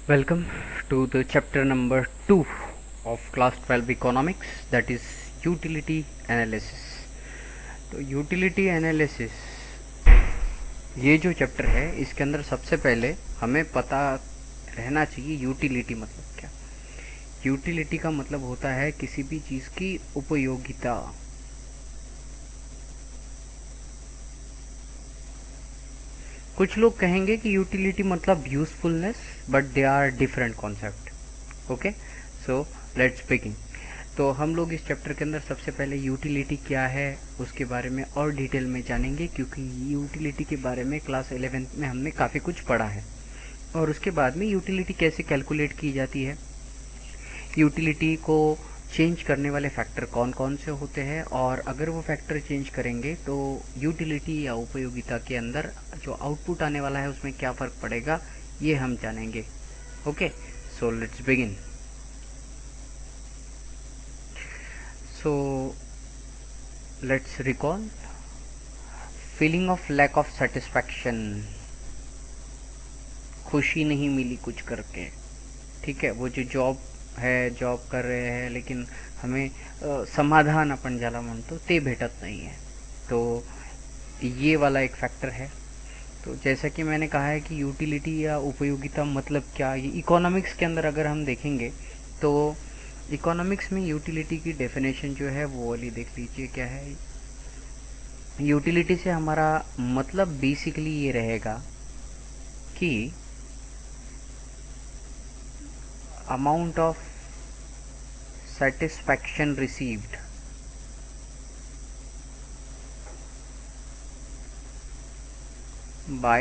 Welcome to the chapter number 2 of class 12 economics, that is utility analysis. तो utility analysis ये जो chapter है इसके अंदर सबसे पहले हमें पता रहना चाहिए यूटिलिटी मतलब क्या। यूटिलिटी का मतलब होता है किसी भी चीज़ की उपयोगिता। कुछ लोग कहेंगे कि यूटिलिटी मतलब usefulness, but they are different concept. Okay, so let's begin. तो हम लोग इस चैप्टर के अंदर सबसे पहले यूटिलिटी क्या है उसके बारे में और डिटेल में जानेंगे, क्योंकि यूटिलिटी के बारे में क्लास 11th में हमने काफ़ी कुछ पढ़ा है। और उसके बाद में यूटिलिटी कैसे कैलकुलेट की जाती है, यूटिलिटी को चेंज करने वाले फैक्टर कौन कौन से होते हैं, और अगर वो फैक्टर चेंज करेंगे तो यूटिलिटी या उपयोगिता के अंदर जो आउटपुट आने वाला है उसमें क्या फ़र्क पड़ेगा, ये हम जानेंगे। Okay, so let's begin. So let's recall feeling of lack of satisfaction. खुशी नहीं मिली कुछ करके, ठीक है। वो जो जॉब है, जॉब कर रहे हैं, लेकिन हमें समाधान आपण ज्याला म्हणतो ते भेटत नहीं है। तो ये वाला एक फैक्टर है। तो जैसा कि मैंने कहा है कि यूटिलिटी या उपयोगिता मतलब क्या, ये इकोनॉमिक्स के अंदर अगर हम देखेंगे तो इकोनॉमिक्स में यूटिलिटी की डेफिनेशन जो है वो वाली देख लीजिए क्या है। यूटिलिटी से हमारा मतलब बेसिकली ये रहेगा कि amount of satisfaction received by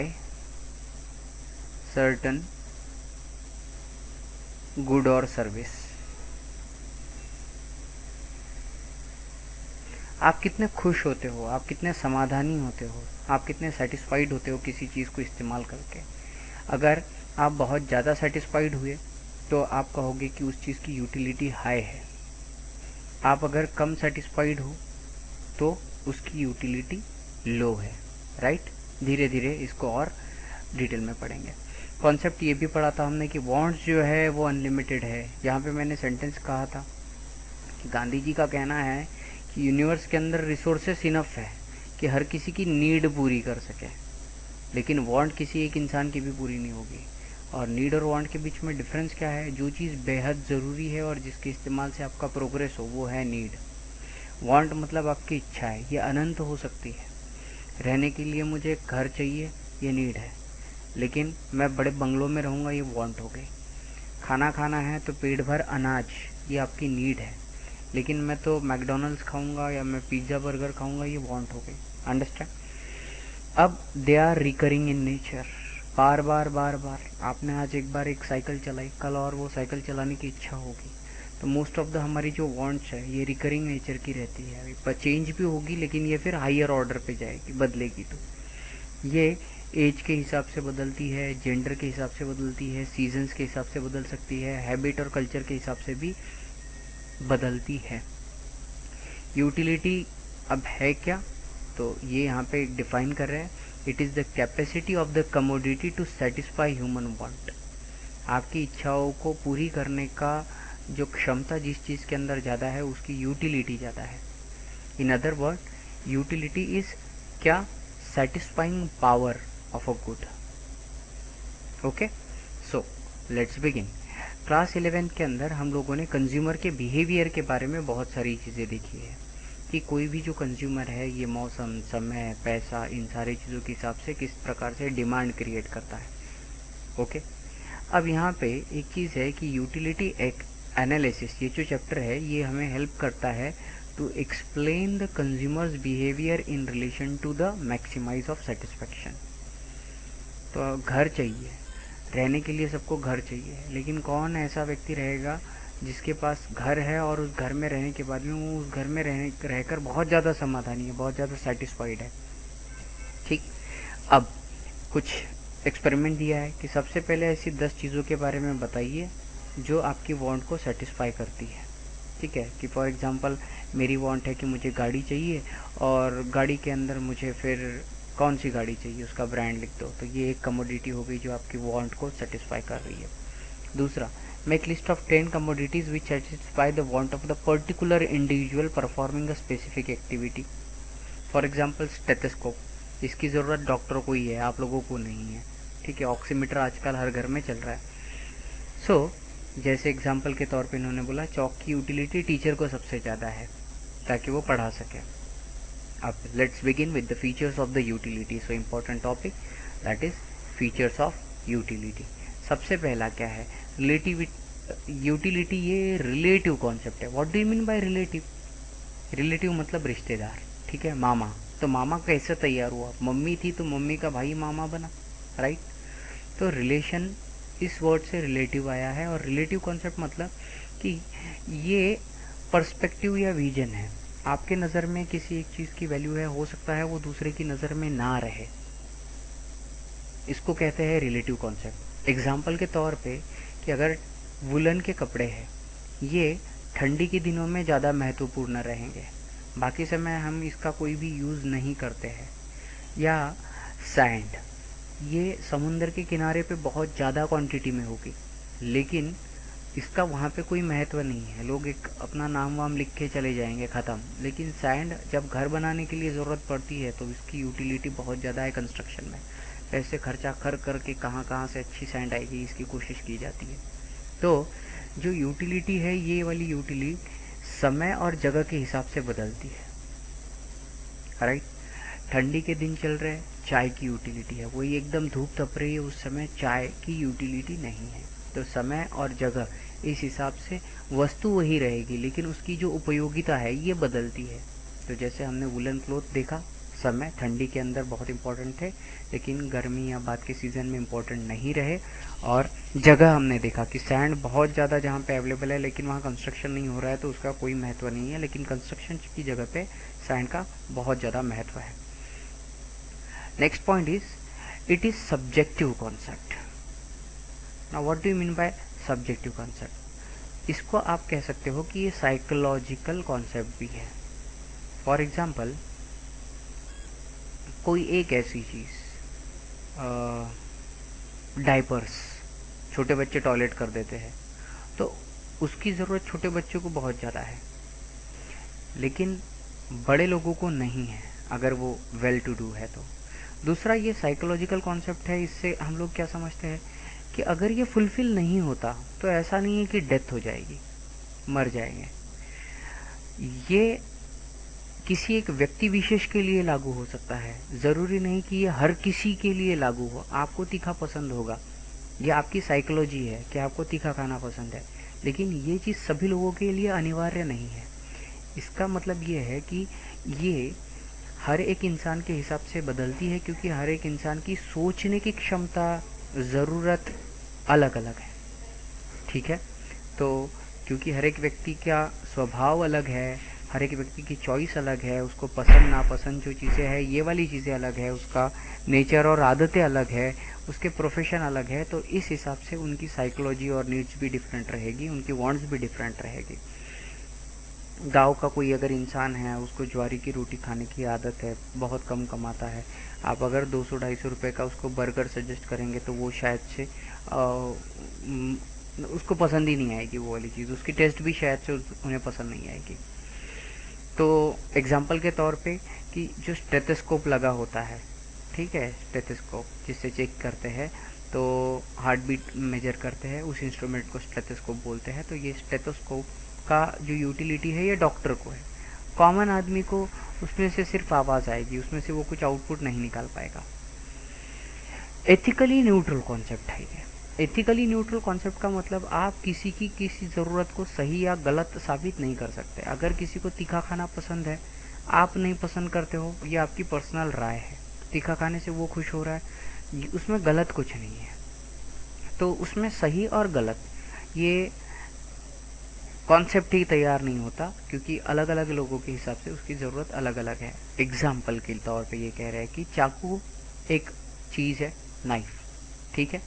certain good or service। आप कितने खुश होते हो, आप कितने समाधानी होते हो, आप कितने सेटिस्फाइड होते हो किसी चीज़ को इस्तेमाल करके। अगर आप बहुत ज़्यादा सेटिस्फाइड हुए तो आप कहोगे कि उस चीज़ की यूटिलिटी हाई है। आप अगर कम सेटिस्फाइड हो तो उसकी यूटिलिटी लो है, राइट। धीरे धीरे इसको और डिटेल में पढ़ेंगे। कॉन्सेप्ट ये भी पढ़ा था हमने कि वांट्स जो है वो अनलिमिटेड है। यहाँ पे मैंने सेंटेंस कहा था कि गांधी जी का कहना है कि यूनिवर्स के अंदर रिसोर्सेस इनफ है कि हर किसी की नीड पूरी कर सके, लेकिन वांट किसी एक इंसान की भी पूरी नहीं होगी। और नीड और वांट के बीच में डिफरेंस क्या है, जो चीज़ बेहद ज़रूरी है और जिसके इस्तेमाल से आपका प्रोग्रेस हो वो है नीड। वांट मतलब आपकी इच्छा है, ये अनंत हो सकती है। रहने के लिए मुझे एक घर चाहिए, ये नीड है, लेकिन मैं बड़े बंगलों में रहूँगा, ये वांट हो गई। खाना खाना है तो पेट भर अनाज, ये आपकी नीड है, लेकिन मैं तो मैकडोनल्ड्स खाऊंगा या मैं पिज़्ज़ा बर्गर खाऊंगा, ये वांट हो गई। अंडरस्टैंड। अब they are recurring in nature, बार बार बार बार। आपने आज एक बार एक साइकिल चलाई, कल और वो साइकिल चलाने की इच्छा होगी। तो मोस्ट ऑफ द हमारी जो वांट्स है ये रिकरिंग नेचर की रहती है। पर चेंज भी होगी, लेकिन ये फिर हायर ऑर्डर पे जाएगी, बदलेगी। तो ये एज के हिसाब से बदलती है, जेंडर के हिसाब से बदलती है, सीजन्स के हिसाब से बदल सकती है, हैबिट और कल्चर के हिसाब से भी बदलती है। यूटिलिटी अब है क्या, तो ये यहाँ पे डिफाइन कर रहे हैं। It is the capacity of the commodity to satisfy human want. आपकी इच्छाओं को पूरी करने का जो क्षमता जिस चीज़ के अंदर ज़्यादा है उसकी यूटिलिटी ज़्यादा है। In other word, utility is क्या, satisfying power of a good. Okay, so let's begin. Class 11 के अंदर हम लोगों ने कंज्यूमर के बिहेवियर के बारे में बहुत सारी चीज़ें देखी है कि कोई भी जो कंज्यूमर है ये मौसम, समय, पैसा, इन सारी चीज़ों के हिसाब से किस प्रकार से डिमांड क्रिएट करता है। ओके, अब यहाँ पे एक चीज़ है कि यूटिलिटी एक एनालिसिस, ये जो चैप्टर है ये हमें हेल्प करता है to explain the consumers behaviour in relation to the maximize of satisfaction. तो घर चाहिए, रहने के लिए सबको घर चाहिए, लेकिन कौन ऐसा व्यक्ति रहेगा जिसके पास घर है और उस घर में रहने के बाद में वो उस घर में रहकर बहुत ज़्यादा समाधानी है, बहुत ज़्यादा सेटिस्फाइड है। ठीक। अब कुछ एक्सपेरिमेंट दिया है कि सबसे पहले ऐसी 10 चीज़ों के बारे में बताइए जो आपकी वांट को सेटिस्फाई करती है। ठीक है, कि फॉर एग्जांपल मेरी वांट है कि मुझे गाड़ी चाहिए, और गाड़ी के अंदर मुझे फिर कौन सी गाड़ी चाहिए उसका ब्रांड लिख दो। तो ये एक कमोडिटी हो गई जो आपकी वांट को सेटिस्फाई कर रही है। दूसरा, make list of 10 commodities which satisfy the want of the particular individual performing a specific activity. For example stethoscope, इसकी ज़रूरत डॉक्टरों को ही है, आप लोगों को नहीं है, ठीक है। ऑक्सीमीटर आजकल हर घर में चल रहा है। जैसे एग्जाम्पल के तौर पे इन्होंने बोला चौक की यूटिलिटी टीचर को सबसे ज़्यादा है ताकि वो पढ़ा सके। अब let's begin with the features of the utility. So important topic, that is features of utility. सबसे पहला क्या है, रिलेटिव यूटिलिटी। ये रिलेटिव कॉन्सेप्ट है। What do you mean by relative? Relative मतलब रिश्तेदार, ठीक है। मामा, तो मामा कैसे तैयार हुआ? मम्मी थी तो मम्मी का भाई मामा बना, राइट। तो रिलेशन इस वर्ड से रिलेटिव आया है। और रिलेटिव कॉन्सेप्ट मतलब कि ये पर्सपेक्टिव या विजन है। आपके नज़र में किसी एक चीज़ की वैल्यू है, हो सकता है वो दूसरे की नज़र में ना रहे, इसको कहते हैं रिलेटिव कॉन्सेप्ट। एग्जाम्पल के तौर पे कि अगर वुलन के कपड़े हैं, ये ठंडी के दिनों में ज़्यादा महत्वपूर्ण रहेंगे, बाकी समय हम इसका कोई भी यूज़ नहीं करते हैं। या सैंड, ये समुंदर के किनारे पे बहुत ज़्यादा क्वांटिटी में होगी, लेकिन इसका वहाँ पे कोई महत्व नहीं है, लोग एक अपना नाम वाम लिख के चले जाएंगे, ख़त्म। लेकिन सैंड जब घर बनाने के लिए ज़रूरत पड़ती है तो इसकी यूटिलिटी बहुत ज़्यादा है कंस्ट्रक्शन में। पैसे खर्चा कर करके कहाँ कहाँ से अच्छी सैंड आएगी इसकी कोशिश की जाती है। तो जो यूटिलिटी है, ये वाली यूटिलिटी समय और जगह के हिसाब से बदलती है, राइट। ठंडी के दिन चल रहे, चाय की यूटिलिटी है, वही एकदम धूप तप रही है उस समय चाय की यूटिलिटी नहीं है। तो समय और जगह इस हिसाब से वस्तु वही रहेगी, लेकिन उसकी जो उपयोगिता है ये बदलती है। तो जैसे हमने वुलन क्लोथ देखा, समय ठंडी के अंदर बहुत इंपॉर्टेंट थे, लेकिन गर्मी या बाद के सीज़न में इंपॉर्टेंट नहीं रहे। और जगह हमने देखा कि सैंड बहुत ज़्यादा जहाँ पे अवेलेबल है, लेकिन वहाँ कंस्ट्रक्शन नहीं हो रहा है तो उसका कोई महत्व नहीं है, लेकिन कंस्ट्रक्शन की जगह पे सैंड का बहुत ज़्यादा महत्व है। Next point is, it is subjective concept. Now what do you mean by subjective concept? इसको आप कह सकते हो कि ये साइकोलॉजिकल कॉन्सेप्ट भी है। फॉर एग्जाम्पल, कोई एक ऐसी चीज़, डायपर्स, छोटे बच्चे टॉयलेट कर देते हैं, तो उसकी ज़रूरत छोटे बच्चों को बहुत ज़्यादा है, लेकिन बड़े लोगों को नहीं है अगर वो वेल टू डू है तो। दूसरा, ये साइकोलॉजिकल कॉन्सेप्ट है। इससे हम लोग क्या समझते हैं कि अगर ये फुलफिल नहीं होता तो ऐसा नहीं है कि डेथ हो जाएगी, मर जाएंगे। ये किसी एक व्यक्ति विशेष के लिए लागू हो सकता है, ज़रूरी नहीं कि ये हर किसी के लिए लागू हो। आपको तीखा पसंद होगा, ये आपकी साइकोलॉजी है कि आपको तीखा खाना पसंद है, लेकिन ये चीज़ सभी लोगों के लिए अनिवार्य नहीं है। इसका मतलब ये है कि ये हर एक इंसान के हिसाब से बदलती है, क्योंकि हर एक इंसान की सोचने की क्षमता, ज़रूरत अलग अलग है, ठीक है। तो क्योंकि हर एक व्यक्ति का स्वभाव अलग है, हर एक व्यक्ति की चॉइस अलग है, उसको पसंद नापसंद जो चीज़ें हैं ये वाली चीज़ें अलग है, उसका नेचर और आदतें अलग है, उसके प्रोफेशन अलग है, तो इस हिसाब से उनकी साइकोलॉजी और नीड्स भी डिफरेंट रहेगी, उनकी वांट्स भी डिफरेंट रहेगी। गांव का कोई अगर इंसान है, उसको ज्वारी की रोटी खाने की आदत है, बहुत कम कमाता है, आप अगर 200-250 रुपये का उसको बर्गर सजेस्ट करेंगे तो वो शायद से उसको पसंद ही नहीं आएगी वो वाली चीज़, उसकी टेस्ट भी शायद से उन्हें पसंद नहीं आएगी। तो एग्जांपल के तौर पे कि जो स्टेथोस्कोप लगा होता है, ठीक है, स्टेथोस्कोप जिससे चेक करते हैं, तो हार्ट बीट मेजर करते हैं, उस इंस्ट्रूमेंट को स्टेथोस्कोप बोलते हैं। तो ये स्टेथोस्कोप का जो यूटिलिटी है ये डॉक्टर को है। कॉमन आदमी को उसमें से सिर्फ आवाज़ आएगी, उसमें से वो कुछ आउटपुट नहीं निकाल पाएगा। एथिकली न्यूट्रल कॉन्सेप्ट है ये। एथिकली न्यूट्रल कॉन्सेप्ट का मतलब आप किसी की किसी ज़रूरत को सही या गलत साबित नहीं कर सकते। अगर किसी को तीखा खाना पसंद है, आप नहीं पसंद करते हो, ये आपकी पर्सनल राय है, तीखा खाने से वो खुश हो रहा है, उसमें गलत कुछ नहीं है। तो उसमें सही और गलत ये कॉन्सेप्ट ही तैयार नहीं होता, क्योंकि अलग अलग लोगों के हिसाब से उसकी ज़रूरत अलग अलग है। एग्जाम्पल के तौर पे ये कह रहे हैं कि चाकू एक चीज़ है, नाइफ, ठीक है।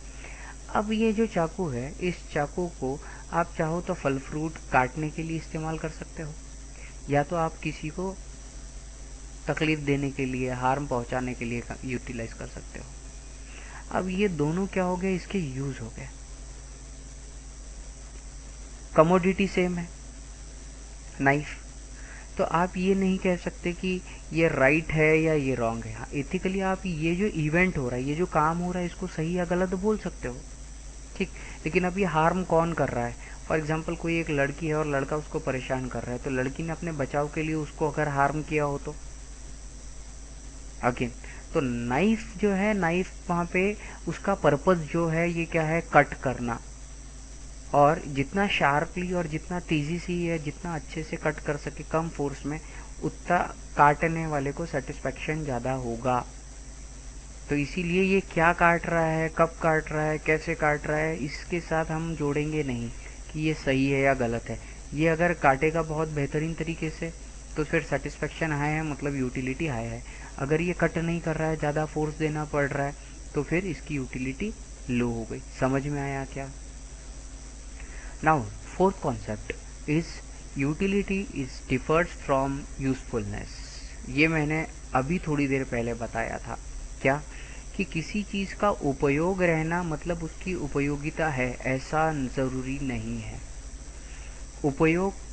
अब ये जो चाकू है, इस चाकू को आप चाहो तो फल फ्रूट काटने के लिए इस्तेमाल कर सकते हो, या तो आप किसी को तकलीफ देने के लिए, हार्म पहुंचाने के लिए यूटिलाइज कर सकते हो। अब ये दोनों क्या हो गए, इसके यूज़ हो गए। कमोडिटी सेम है, नाइफ। तो आप ये नहीं कह सकते कि ये राइट है या ये रॉन्ग है। हाँ, एथिकली आप ये जो इवेंट हो रहा है, ये जो काम हो रहा है, इसको सही या गलत बोल सकते हो, ठीक। लेकिन अब ये हार्म कौन कर रहा है? फॉर एग्जाम्पल कोई एक लड़की है और लड़का उसको परेशान कर रहा है, तो लड़की ने अपने बचाव के लिए उसको अगर हार्म किया हो तो अगेन, तो नाइफ जो है, नाइफ वहाँ पे उसका पर्पस जो है ये क्या है, कट करना। और जितना शार्पली और जितना तेजी से या जितना अच्छे से कट कर सके कम फोर्स में, उतना काटने वाले को सेटिस्फेक्शन ज़्यादा होगा। तो इसीलिए ये क्या काट रहा है, कब काट रहा है, कैसे काट रहा है, इसके साथ हम जोड़ेंगे नहीं कि ये सही है या गलत है। ये अगर काटेगा बहुत बेहतरीन तरीके से तो फिर सेटिस्फेक्शन हाई है, मतलब यूटिलिटी हाई है। अगर ये कट नहीं कर रहा है, ज़्यादा फोर्स देना पड़ रहा है, तो फिर इसकी यूटिलिटी लो हो गई। समझ में आया क्या? Now fourth concept is utility is differs from usefulness. ये मैंने अभी थोड़ी देर पहले बताया था, क्या कि किसी चीज़ का उपयोग रहना मतलब उसकी उपयोगिता है, ऐसा ज़रूरी नहीं है। उपयोग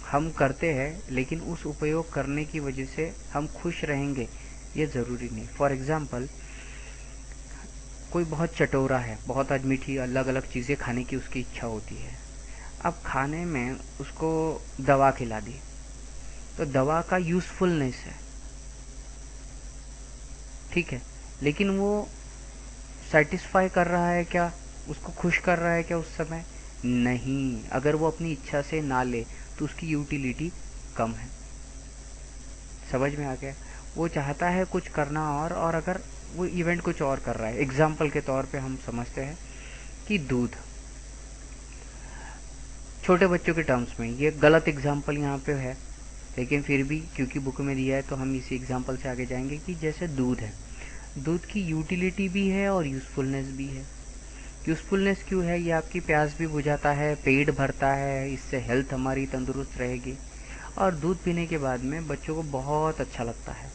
हम करते हैं, लेकिन उस उपयोग करने की वजह से हम खुश रहेंगे ये ज़रूरी नहीं। फॉर एग्ज़ाम्पल, कोई बहुत चटोरा है, बहुत आज मीठी अलग अलग चीज़ें खाने की उसकी इच्छा होती है। अब खाने में उसको दवा खिला दी, तो दवा का यूज़फुलनेस है, ठीक है, लेकिन वो सेटिस्फाई कर रहा है क्या, उसको खुश कर रहा है क्या उस समय? नहीं। अगर वो अपनी इच्छा से ना ले तो उसकी यूटिलिटी कम है। समझ में आ गया? वो चाहता है कुछ करना और अगर वो इवेंट कुछ और कर रहा है। एग्जाम्पल के तौर पे हम समझते हैं कि दूध, छोटे बच्चों के टर्म्स में ये गलत एग्जाम्पल यहाँ पे है, लेकिन फिर भी क्योंकि बुक में दिया है तो हम इसी एग्जाम्पल से आगे जाएंगे कि जैसे दूध है, दूध की यूटिलिटी भी है और यूज़फुलनेस भी है। यूज़फुलनेस क्यों है? ये आपकी प्यास भी बुझाता है, पेट भरता है, इससे हेल्थ हमारी तंदुरुस्त रहेगी, और दूध पीने के बाद में बच्चों को बहुत अच्छा लगता है,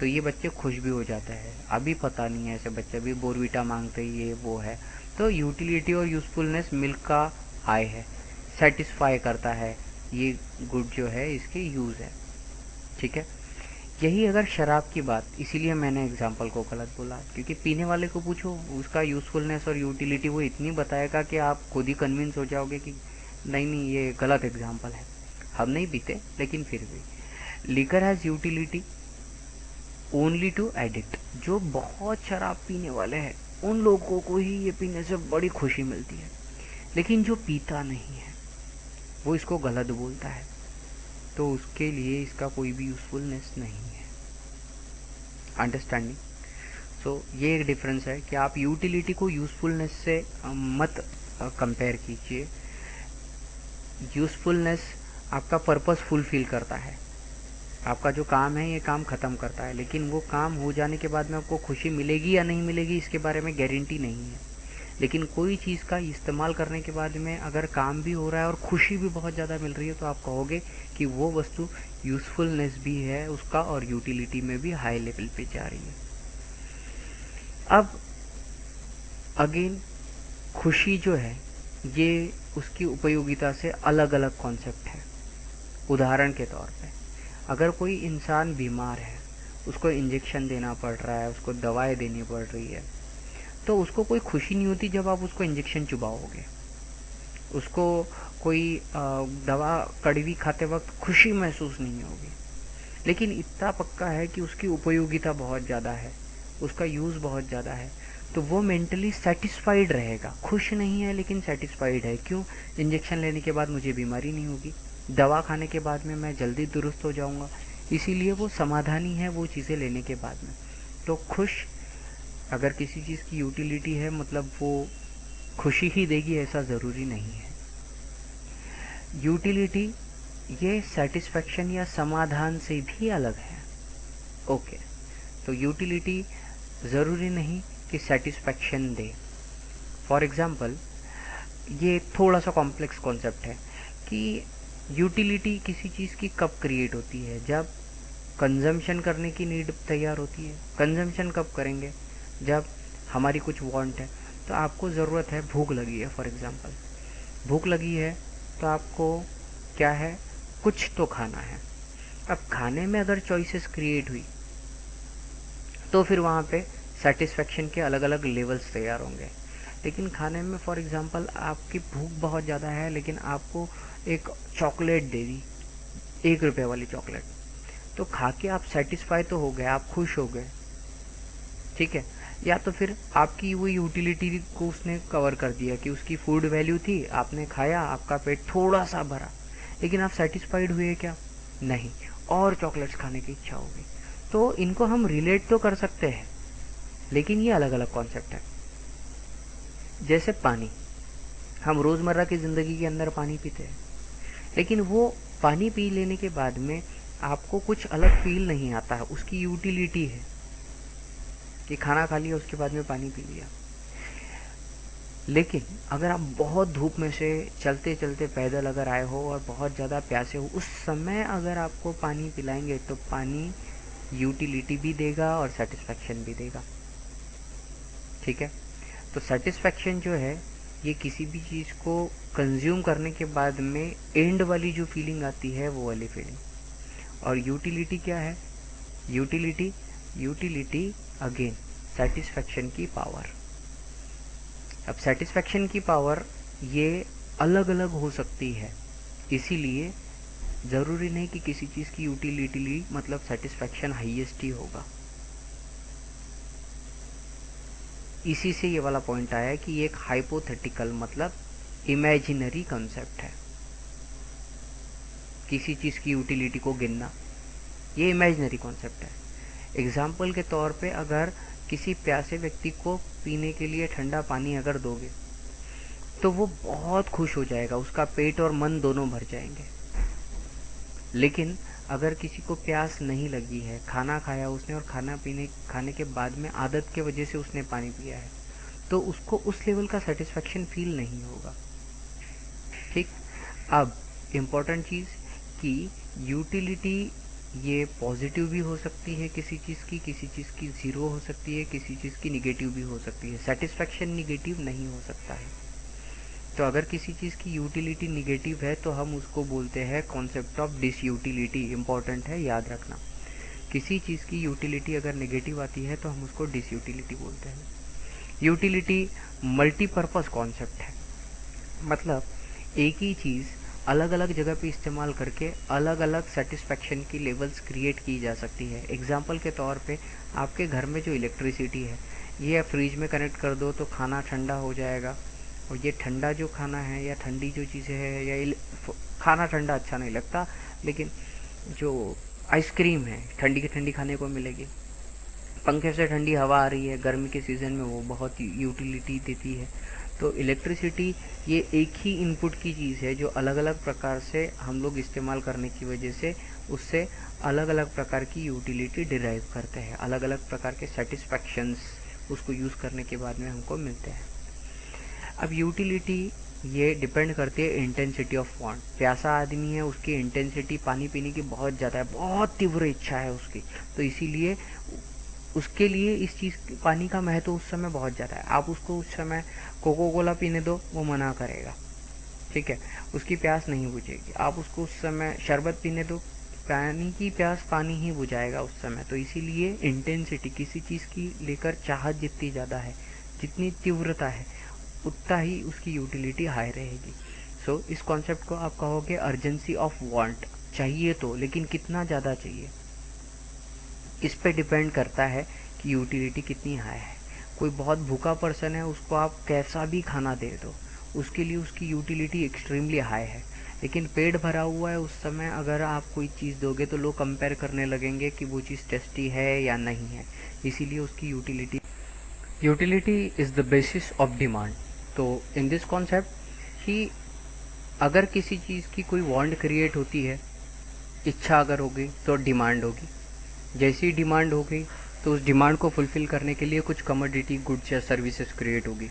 तो ये बच्चे खुश भी हो जाते हैं। अभी पता नहीं है, ऐसे बच्चे भी बोर्नविटा मांगते ही ये वो है। तो यूटिलिटी और यूज़फुलनेस मिल्क का हाई है, सेटिस्फाई करता है, ये गुड जो है इसके यूज़ है, ठीक है। यही अगर शराब की बात, इसीलिए मैंने एग्जाम्पल को गलत बोला, क्योंकि पीने वाले को पूछो उसका यूज़फुलनेस और यूटिलिटी वो इतनी बताएगा कि आप खुद ही कन्विंस हो जाओगे कि नहीं नहीं ये गलत एग्जाम्पल है। हम नहीं पीते, लेकिन फिर भी liquor has utility only to addict. जो बहुत शराब पीने वाले हैं उन लोगों को ही ये पीने से बड़ी खुशी मिलती है, लेकिन जो पीता नहीं है वो इसको गलत बोलता है, तो उसके लिए इसका कोई भी यूज़फुलनेस नहीं है। अंडरस्टैंडिंग? सो ये एक डिफरेंस है कि आप यूटिलिटी को यूज़फुलनेस से मत कंपेयर कीजिए। यूज़फुलनेस आपका पर्पस फुलफिल करता है, आपका जो काम है ये काम ख़त्म करता है, लेकिन वो काम हो जाने के बाद में आपको खुशी मिलेगी या नहीं मिलेगी इसके बारे में गारंटी नहीं है। लेकिन कोई चीज़ का इस्तेमाल करने के बाद में अगर काम भी हो रहा है और खुशी भी बहुत ज़्यादा मिल रही है, तो आप कहोगे कि वो वस्तु यूज़फुलनेस भी है उसका और यूटिलिटी में भी हाई लेवल पे जा रही है। अब अगेन, खुशी जो है ये उसकी उपयोगिता से अलग अलग कॉन्सेप्ट है। उदाहरण के तौर पे, अगर कोई इंसान बीमार है, उसको इंजेक्शन देना पड़ रहा है, उसको दवाएं देनी पड़ रही है, तो उसको कोई खुशी नहीं होती जब आप उसको इंजेक्शन चुबाओगे। उसको कोई दवा कड़वी खाते वक्त खुशी महसूस नहीं होगी, लेकिन इतना पक्का है कि उसकी उपयोगिता बहुत ज़्यादा है, उसका यूज़ बहुत ज़्यादा है, तो वो मेंटली सेटिस्फाइड रहेगा। खुश नहीं है लेकिन सेटिस्फाइड है। क्यों? इंजेक्शन लेने के बाद मुझे बीमारी नहीं होगी, दवा खाने के बाद में मैं जल्दी दुरुस्त हो जाऊंगा, इसीलिए वो समाधानी है वो चीज़ें लेने के बाद में। तो खुश, अगर किसी चीज़ की यूटिलिटी है मतलब वो खुशी ही देगी ऐसा ज़रूरी नहीं है। यूटिलिटी ये सेटिस्फैक्शन या समाधान से भी अलग है। ओके, तो यूटिलिटी ज़रूरी नहीं कि सेटिस्फैक्शन दे। फॉर एग्ज़ाम्पल, ये थोड़ा सा कॉम्प्लेक्स कॉन्सेप्ट है कि यूटिलिटी किसी चीज़ की कब क्रिएट होती है? जब कंजम्पशन करने की नीड तैयार होती है। कंजम्पशन कब करेंगे? जब हमारी कुछ वांट है, तो आपको ज़रूरत है, भूख लगी है फॉर एग्ज़ाम्पल, भूख लगी है तो आपको क्या है, कुछ तो खाना है। अब खाने में अगर चॉइसेस क्रिएट हुई तो फिर वहाँ पे सेटिस्फेक्शन के अलग अलग लेवल्स तैयार होंगे। लेकिन खाने में फॉर एग्जांपल आपकी भूख बहुत ज़्यादा है, लेकिन आपको एक चॉकलेट दे दी, 1 रुपये वाली चॉकलेट, तो खा के आप सेटिस्फाई तो हो गए, आप खुश हो गए, ठीक है। या तो फिर आपकी वो यूटिलिटी को उसने कवर कर दिया कि उसकी फूड वैल्यू थी, आपने खाया, आपका पेट थोड़ा सा भरा, लेकिन आप सेटिस्फाइड हुए क्या? नहीं, और चॉकलेट्स खाने की इच्छा होगी। तो इनको हम रिलेट तो कर सकते हैं, लेकिन ये अलग अलग कॉन्सेप्ट है। जैसे पानी, हम रोज़मर्रा की ज़िंदगी के अंदर पानी पीते हैं, लेकिन वो पानी पी लेने के बाद में आपको कुछ अलग फील नहीं आता है। उसकी यूटिलिटी है कि खाना खा लिया, उसके बाद में पानी पी लिया। लेकिन अगर आप बहुत धूप में से चलते चलते पैदल अगर आए हो और बहुत ज़्यादा प्यासे हो, उस समय अगर आपको पानी पिलाएंगे तो पानी यूटिलिटी भी देगा और सेटिस्फेक्शन भी देगा, ठीक है। तो सेटिस्फेक्शन जो है ये किसी भी चीज़ को कंज्यूम करने के बाद में एंड वाली जो फीलिंग आती है वो वाली फीलिंग। और यूटिलिटी क्या है? यूटिलिटी यूटिलिटी अगेन सेटिस्फेक्शन की पावर। अब सेटिस्फेक्शन की पावर ये अलग अलग हो सकती है, इसीलिए ज़रूरी नहीं कि किसी चीज़ की यूटिलिटी मतलब सेटिस्फेक्शन हाईएस्ट ही होगा। इसी से ये वाला पॉइंट आया कि ये एक हाइपोथेटिकल मतलब इमेजिनरी कॉन्सेप्ट है। किसी चीज़ की यूटिलिटी को गिनना ये इमेजिनरी कॉन्सेप्ट है। एग्जाम्पल के तौर पे अगर किसी प्यासे व्यक्ति को पीने के लिए ठंडा पानी अगर दोगे तो वो बहुत खुश हो जाएगा, उसका पेट और मन दोनों भर जाएंगे। लेकिन अगर किसी को प्यास नहीं लगी है, खाना खाया उसने और खाने के बाद में आदत के वजह से उसने पानी पिया है, तो उसको उस लेवल का सेटिस्फेक्शन फील नहीं होगा, ठीक। अब इम्पॉर्टेंट चीज़ कि यूटिलिटी ये पॉजिटिव भी हो सकती है किसी चीज़ की ज़ीरो हो सकती है, किसी चीज़ की निगेटिव भी हो सकती है। सेटिस्फेक्शन निगेटिव नहीं हो सकता है। तो अगर किसी चीज़ की यूटिलिटी निगेटिव है तो हम उसको बोलते हैं कॉन्सेप्ट ऑफ डिसयूटिलिटी। इम्पॉर्टेंट है, याद रखना। किसी चीज़ की यूटिलिटी अगर नेगेटिव आती है तो हम उसको डिसयूटिलिटी बोलते हैं। यूटिलिटी मल्टीपर्पज़ कॉन्सेप्ट है, मतलब एक ही चीज़ अलग अलग जगह पे इस्तेमाल करके अलग अलग सेटिस्फेक्शन की लेवल्स क्रिएट की जा सकती है। एग्जाम्पल के तौर पे आपके घर में जो इलेक्ट्रिसिटी है, ये फ्रिज में कनेक्ट कर दो तो खाना ठंडा हो जाएगा, और ये ठंडा जो खाना है या ठंडी जो चीज़ें है या खाना ठंडा अच्छा नहीं लगता, लेकिन जो आइसक्रीम है ठंडी की ठंडी खाने को मिलेगी, पंखे से ठंडी हवा आ रही है गर्मी के सीज़न में, वो बहुत यूटिलिटी देती है। तो इलेक्ट्रिसिटी ये एक ही इनपुट की चीज़ है जो अलग अलग प्रकार से हम लोग इस्तेमाल करने की वजह से उससे अलग अलग प्रकार की यूटिलिटी डिराइव करते हैं, अलग अलग प्रकार के सेटिस्फैक्शंस उसको यूज़ करने के बाद में हमको मिलते हैं। अब यूटिलिटी ये डिपेंड करती है इंटेंसिटी ऑफ वांट। प्यासा आदमी है, उसकी इंटेंसिटी पानी पीने की बहुत ज़्यादा है, बहुत तीव्र इच्छा है उसकी, तो इसीलिए उसके लिए इस चीज़ पानी का महत्व उस समय बहुत ज़्यादा है। आप उसको उस समय कोको कोला पीने दो, वो मना करेगा, ठीक है, उसकी प्यास नहीं बुझेगी। आप उसको उस समय शरबत पीने दो, पानी की प्यास पानी ही बुझाएगा उस समय। तो इसीलिए इंटेंसिटी किसी चीज़ की लेकर चाहत जितनी ज़्यादा है, जितनी तीव्रता है, उतना ही उसकी यूटिलिटी हाई रहेगी। सो इस कॉन्सेप्ट को आप कहोगे अर्जेंसी ऑफ वांट। चाहिए तो, लेकिन कितना ज़्यादा चाहिए, इस पे डिपेंड करता है कि यूटिलिटी कितनी हाई है। कोई बहुत भूखा पर्सन है, उसको आप कैसा भी खाना दे दो, उसके लिए उसकी यूटिलिटी एक्सट्रीमली हाई है। लेकिन पेट भरा हुआ है उस समय अगर आप कोई चीज़ दोगे तो लोग कंपेयर करने लगेंगे कि वो चीज़ टेस्टी है या नहीं है, इसीलिए उसकी utility is the basis of demand. तो इन दिस कॉन्सेप्ट कि अगर किसी चीज़ की कोई वांट क्रिएट होती है, इच्छा अगर होगी तो डिमांड होगी, जैसी ही डिमांड हो गई तो उस डिमांड को फुलफ़िल करने के लिए कुछ कमोडिटी गुड्स या सर्विसेज क्रिएट होगी।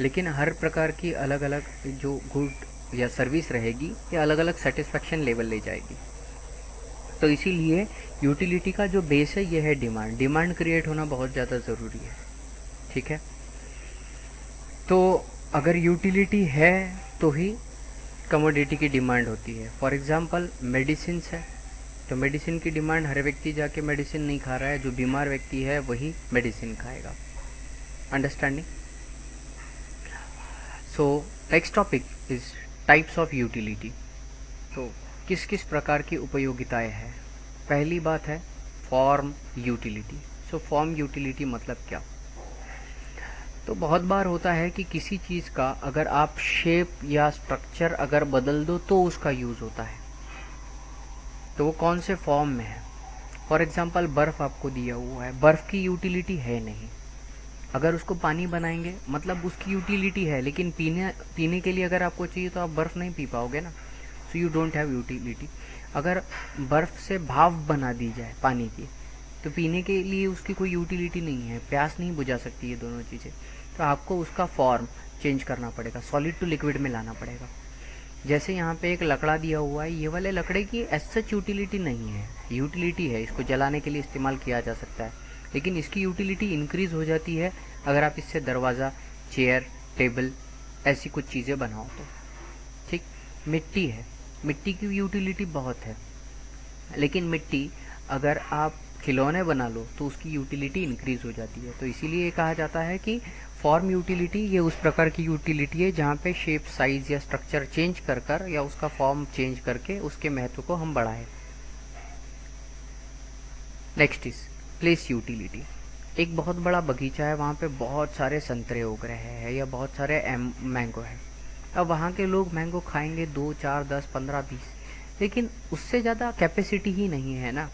लेकिन हर प्रकार की अलग अलग जो गुड या सर्विस रहेगी ये अलग अलग सेटिस्फेक्शन लेवल ले जाएगी। तो इसीलिए यूटिलिटी का जो बेस है ये है डिमांड। डिमांड क्रिएट होना बहुत ज़्यादा ज़रूरी है, ठीक है। तो अगर यूटिलिटी है तो ही कमोडिटी की डिमांड होती है। फॉर एग्जांपल मेडिसिन्स है, तो मेडिसिन की डिमांड, हर व्यक्ति जाके मेडिसिन नहीं खा रहा है, जो बीमार व्यक्ति है वही मेडिसिन खाएगा। Understanding? So next topic is types of utility. तो किस किस प्रकार की उपयोगिताएं हैं। पहली बात है form utility. So form utility मतलब क्या? तो बहुत बार होता है कि किसी चीज़ का अगर आप शेप या स्ट्रक्चर अगर बदल दो तो उसका यूज़ होता है। तो वो कौन से फॉर्म में है? फॉर एग्जांपल बर्फ़ आपको दिया हुआ है, बर्फ़ की यूटिलिटी है नहीं। अगर उसको पानी बनाएंगे मतलब उसकी यूटिलिटी है, लेकिन पीने के लिए अगर आपको चाहिए तो आप बर्फ़ नहीं पी पाओगे ना। So you don't have utility. अगर बर्फ़ से भाप बना दी जाए पानी की, तो पीने के लिए उसकी कोई यूटिलिटी नहीं है, प्यास नहीं बुझा सकती ये दोनों चीज़ें। तो आपको उसका फॉर्म चेंज करना पड़ेगा, सॉलिड टू लिक्विड में लाना पड़ेगा। जैसे यहाँ पे एक लकड़ा दिया हुआ है, ये वाले लकड़े की एज सच यूटिलिटी नहीं है, यूटिलिटी है, इसको जलाने के लिए इस्तेमाल किया जा सकता है, लेकिन इसकी यूटिलिटी इंक्रीज़ हो जाती है अगर आप इससे दरवाज़ा, चेयर, टेबल ऐसी कुछ चीज़ें बनाओ तो। ठीक। मिट्टी है, मिट्टी की यूटिलिटी बहुत है, लेकिन मिट्टी अगर आप खिलौने बना लो तो उसकी यूटिलिटी इंक्रीज़ हो जाती है। तो इसीलिए कहा जाता है कि फॉर्म यूटिलिटी ये उस प्रकार की यूटिलिटी है जहाँ पे शेप, साइज़ या स्ट्रक्चर चेंज कर या उसका फॉर्म चेंज करके उसके महत्व को हम बढ़ाएं। Next is place utility. एक बहुत बड़ा बगीचा है, वहाँ पे बहुत सारे संतरे उग रहे हैं या बहुत सारे मैंगो है। अब वहाँ के लोग मैंगो खाएंगे 2, 4, 10, 15, 20, लेकिन उससे ज़्यादा कैपेसिटी ही नहीं है ना।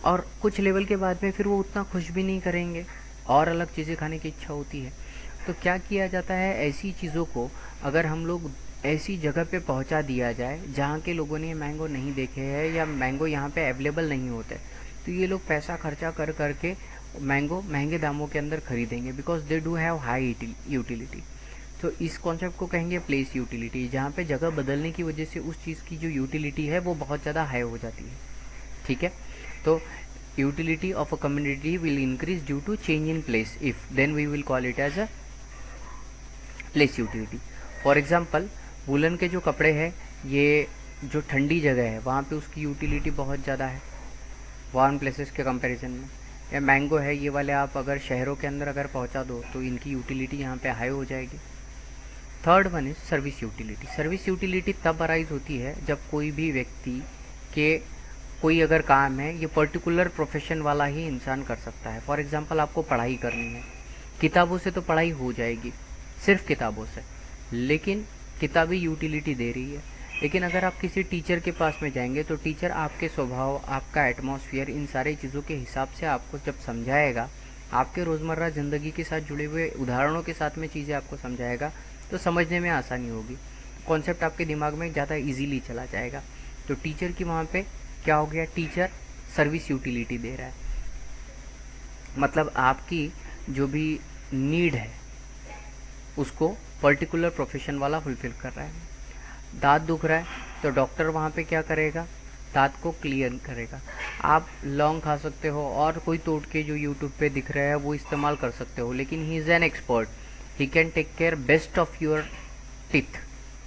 और कुछ लेवल के बाद में फिर वो उतना खुश भी नहीं करेंगे और अलग चीज़ें खाने की इच्छा होती है। तो क्या किया जाता है, ऐसी चीज़ों को अगर हम लोग ऐसी जगह पे पहुंचा दिया जाए जहाँ के लोगों ने मैंगो नहीं देखे हैं या मैंगो यहाँ पे अवेलेबल नहीं होते, तो ये लोग पैसा खर्चा कर करके मैंगो महंगे दामों के अंदर खरीदेंगे, because they do have high utility. तो इस कॉन्सेप्ट को कहेंगे प्लेस यूटिलिटी, जहाँ पे जगह बदलने की वजह से उस चीज़ की जो यूटिलिटी है वो बहुत ज़्यादा हाई हो जाती है। ठीक है। तो utility of a community will increase due to change in place, if then we will call it as a place utility. For example, woollen के जो कपड़े हैं, ये जो ठंडी जगह है वहाँ पे उसकी यूटिलिटी बहुत ज़्यादा है वार्म प्लेसेस के कंपैरिजन में। या मैंगो है, ये वाले आप अगर शहरों के अंदर अगर पहुँचा दो तो इनकी यूटिलिटी यहाँ पे हाई हो जाएगी। Third one is service utility. Service utility तब अराइज होती है जब कोई भी व्यक्ति के कोई अगर काम है, ये पर्टिकुलर प्रोफेशन वाला ही इंसान कर सकता है। फॉर एग्जांपल आपको पढ़ाई करनी है, किताबों से तो पढ़ाई हो जाएगी, सिर्फ किताबों से, लेकिन किताबें यूटिलिटी दे रही है। लेकिन अगर आप किसी टीचर के पास में जाएंगे तो टीचर आपके स्वभाव, आपका एटमॉस्फेयर, इन सारी चीज़ों के हिसाब से आपको जब समझाएगा, आपके रोज़मर्रा ज़िंदगी के साथ जुड़े हुए उदाहरणों के साथ में चीज़ें आपको समझाएगा, तो समझने में आसानी होगी, कॉन्सेप्ट आपके दिमाग में ज़्यादा ईजीली चला जाएगा। तो टीचर की वहाँ पे क्या हो गया, टीचर सर्विस यूटिलिटी दे रहा है, मतलब आपकी जो भी नीड है उसको पर्टिकुलर प्रोफेशन वाला फुलफिल कर रहा है। दांत दुख रहा है तो डॉक्टर वहाँ पे क्या करेगा, दांत को क्लियर करेगा। आप लौंग खा सकते हो और कोई टोटके जो यूट्यूब पे दिख रहा है वो इस्तेमाल कर सकते हो, लेकिन he is an expert, he can take care best of your teeth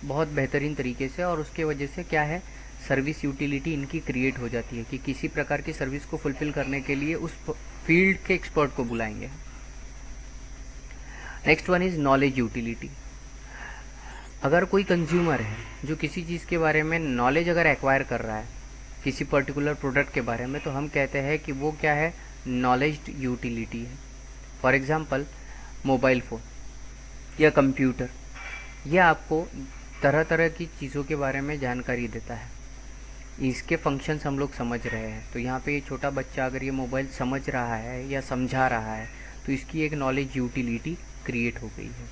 बहुत बेहतरीन तरीके से। और उसके वजह से क्या है, सर्विस यूटिलिटी इनकी क्रिएट हो जाती है कि किसी प्रकार की सर्विस को फुलफिल करने के लिए उस फील्ड के एक्सपर्ट को बुलाएंगे। Next one is knowledge utility. अगर कोई कंज्यूमर है जो किसी चीज़ के बारे में नॉलेज अगर एक्वायर कर रहा है, किसी पर्टिकुलर प्रोडक्ट के बारे में, तो हम कहते हैं कि वो क्या है, नॉलेज यूटिलिटी है। फॉर एग्जांपल मोबाइल फ़ोन या कंप्यूटर, यह आपको तरह तरह की चीज़ों के बारे में जानकारी देता है, इसके फंक्शंस हम लोग समझ रहे हैं। तो यहाँ पे ये छोटा बच्चा अगर ये मोबाइल समझ रहा है या समझा रहा है तो इसकी एक नॉलेज यूटिलिटी क्रिएट हो गई है।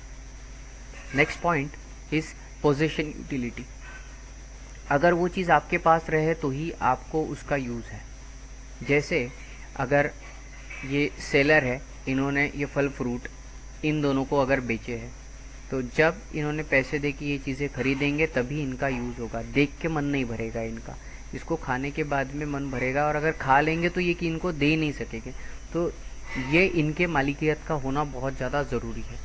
Next point is possession utility. अगर वो चीज़ आपके पास रहे तो ही आपको उसका यूज़ है। जैसे अगर ये सेलर है, इन्होंने ये फल फ्रूट इन दोनों को अगर बेचे हैं, तो जब इन्होंने पैसे दे के ये चीज़ें खरीदेंगे तभी इनका यूज़ होगा। देख के मन नहीं भरेगा इनका, इसको खाने के बाद में मन भरेगा, और अगर खा लेंगे तो ये कि इनको दे नहीं सकेंगे। तो ये इनके मालिकियत का होना बहुत ज़्यादा ज़रूरी है।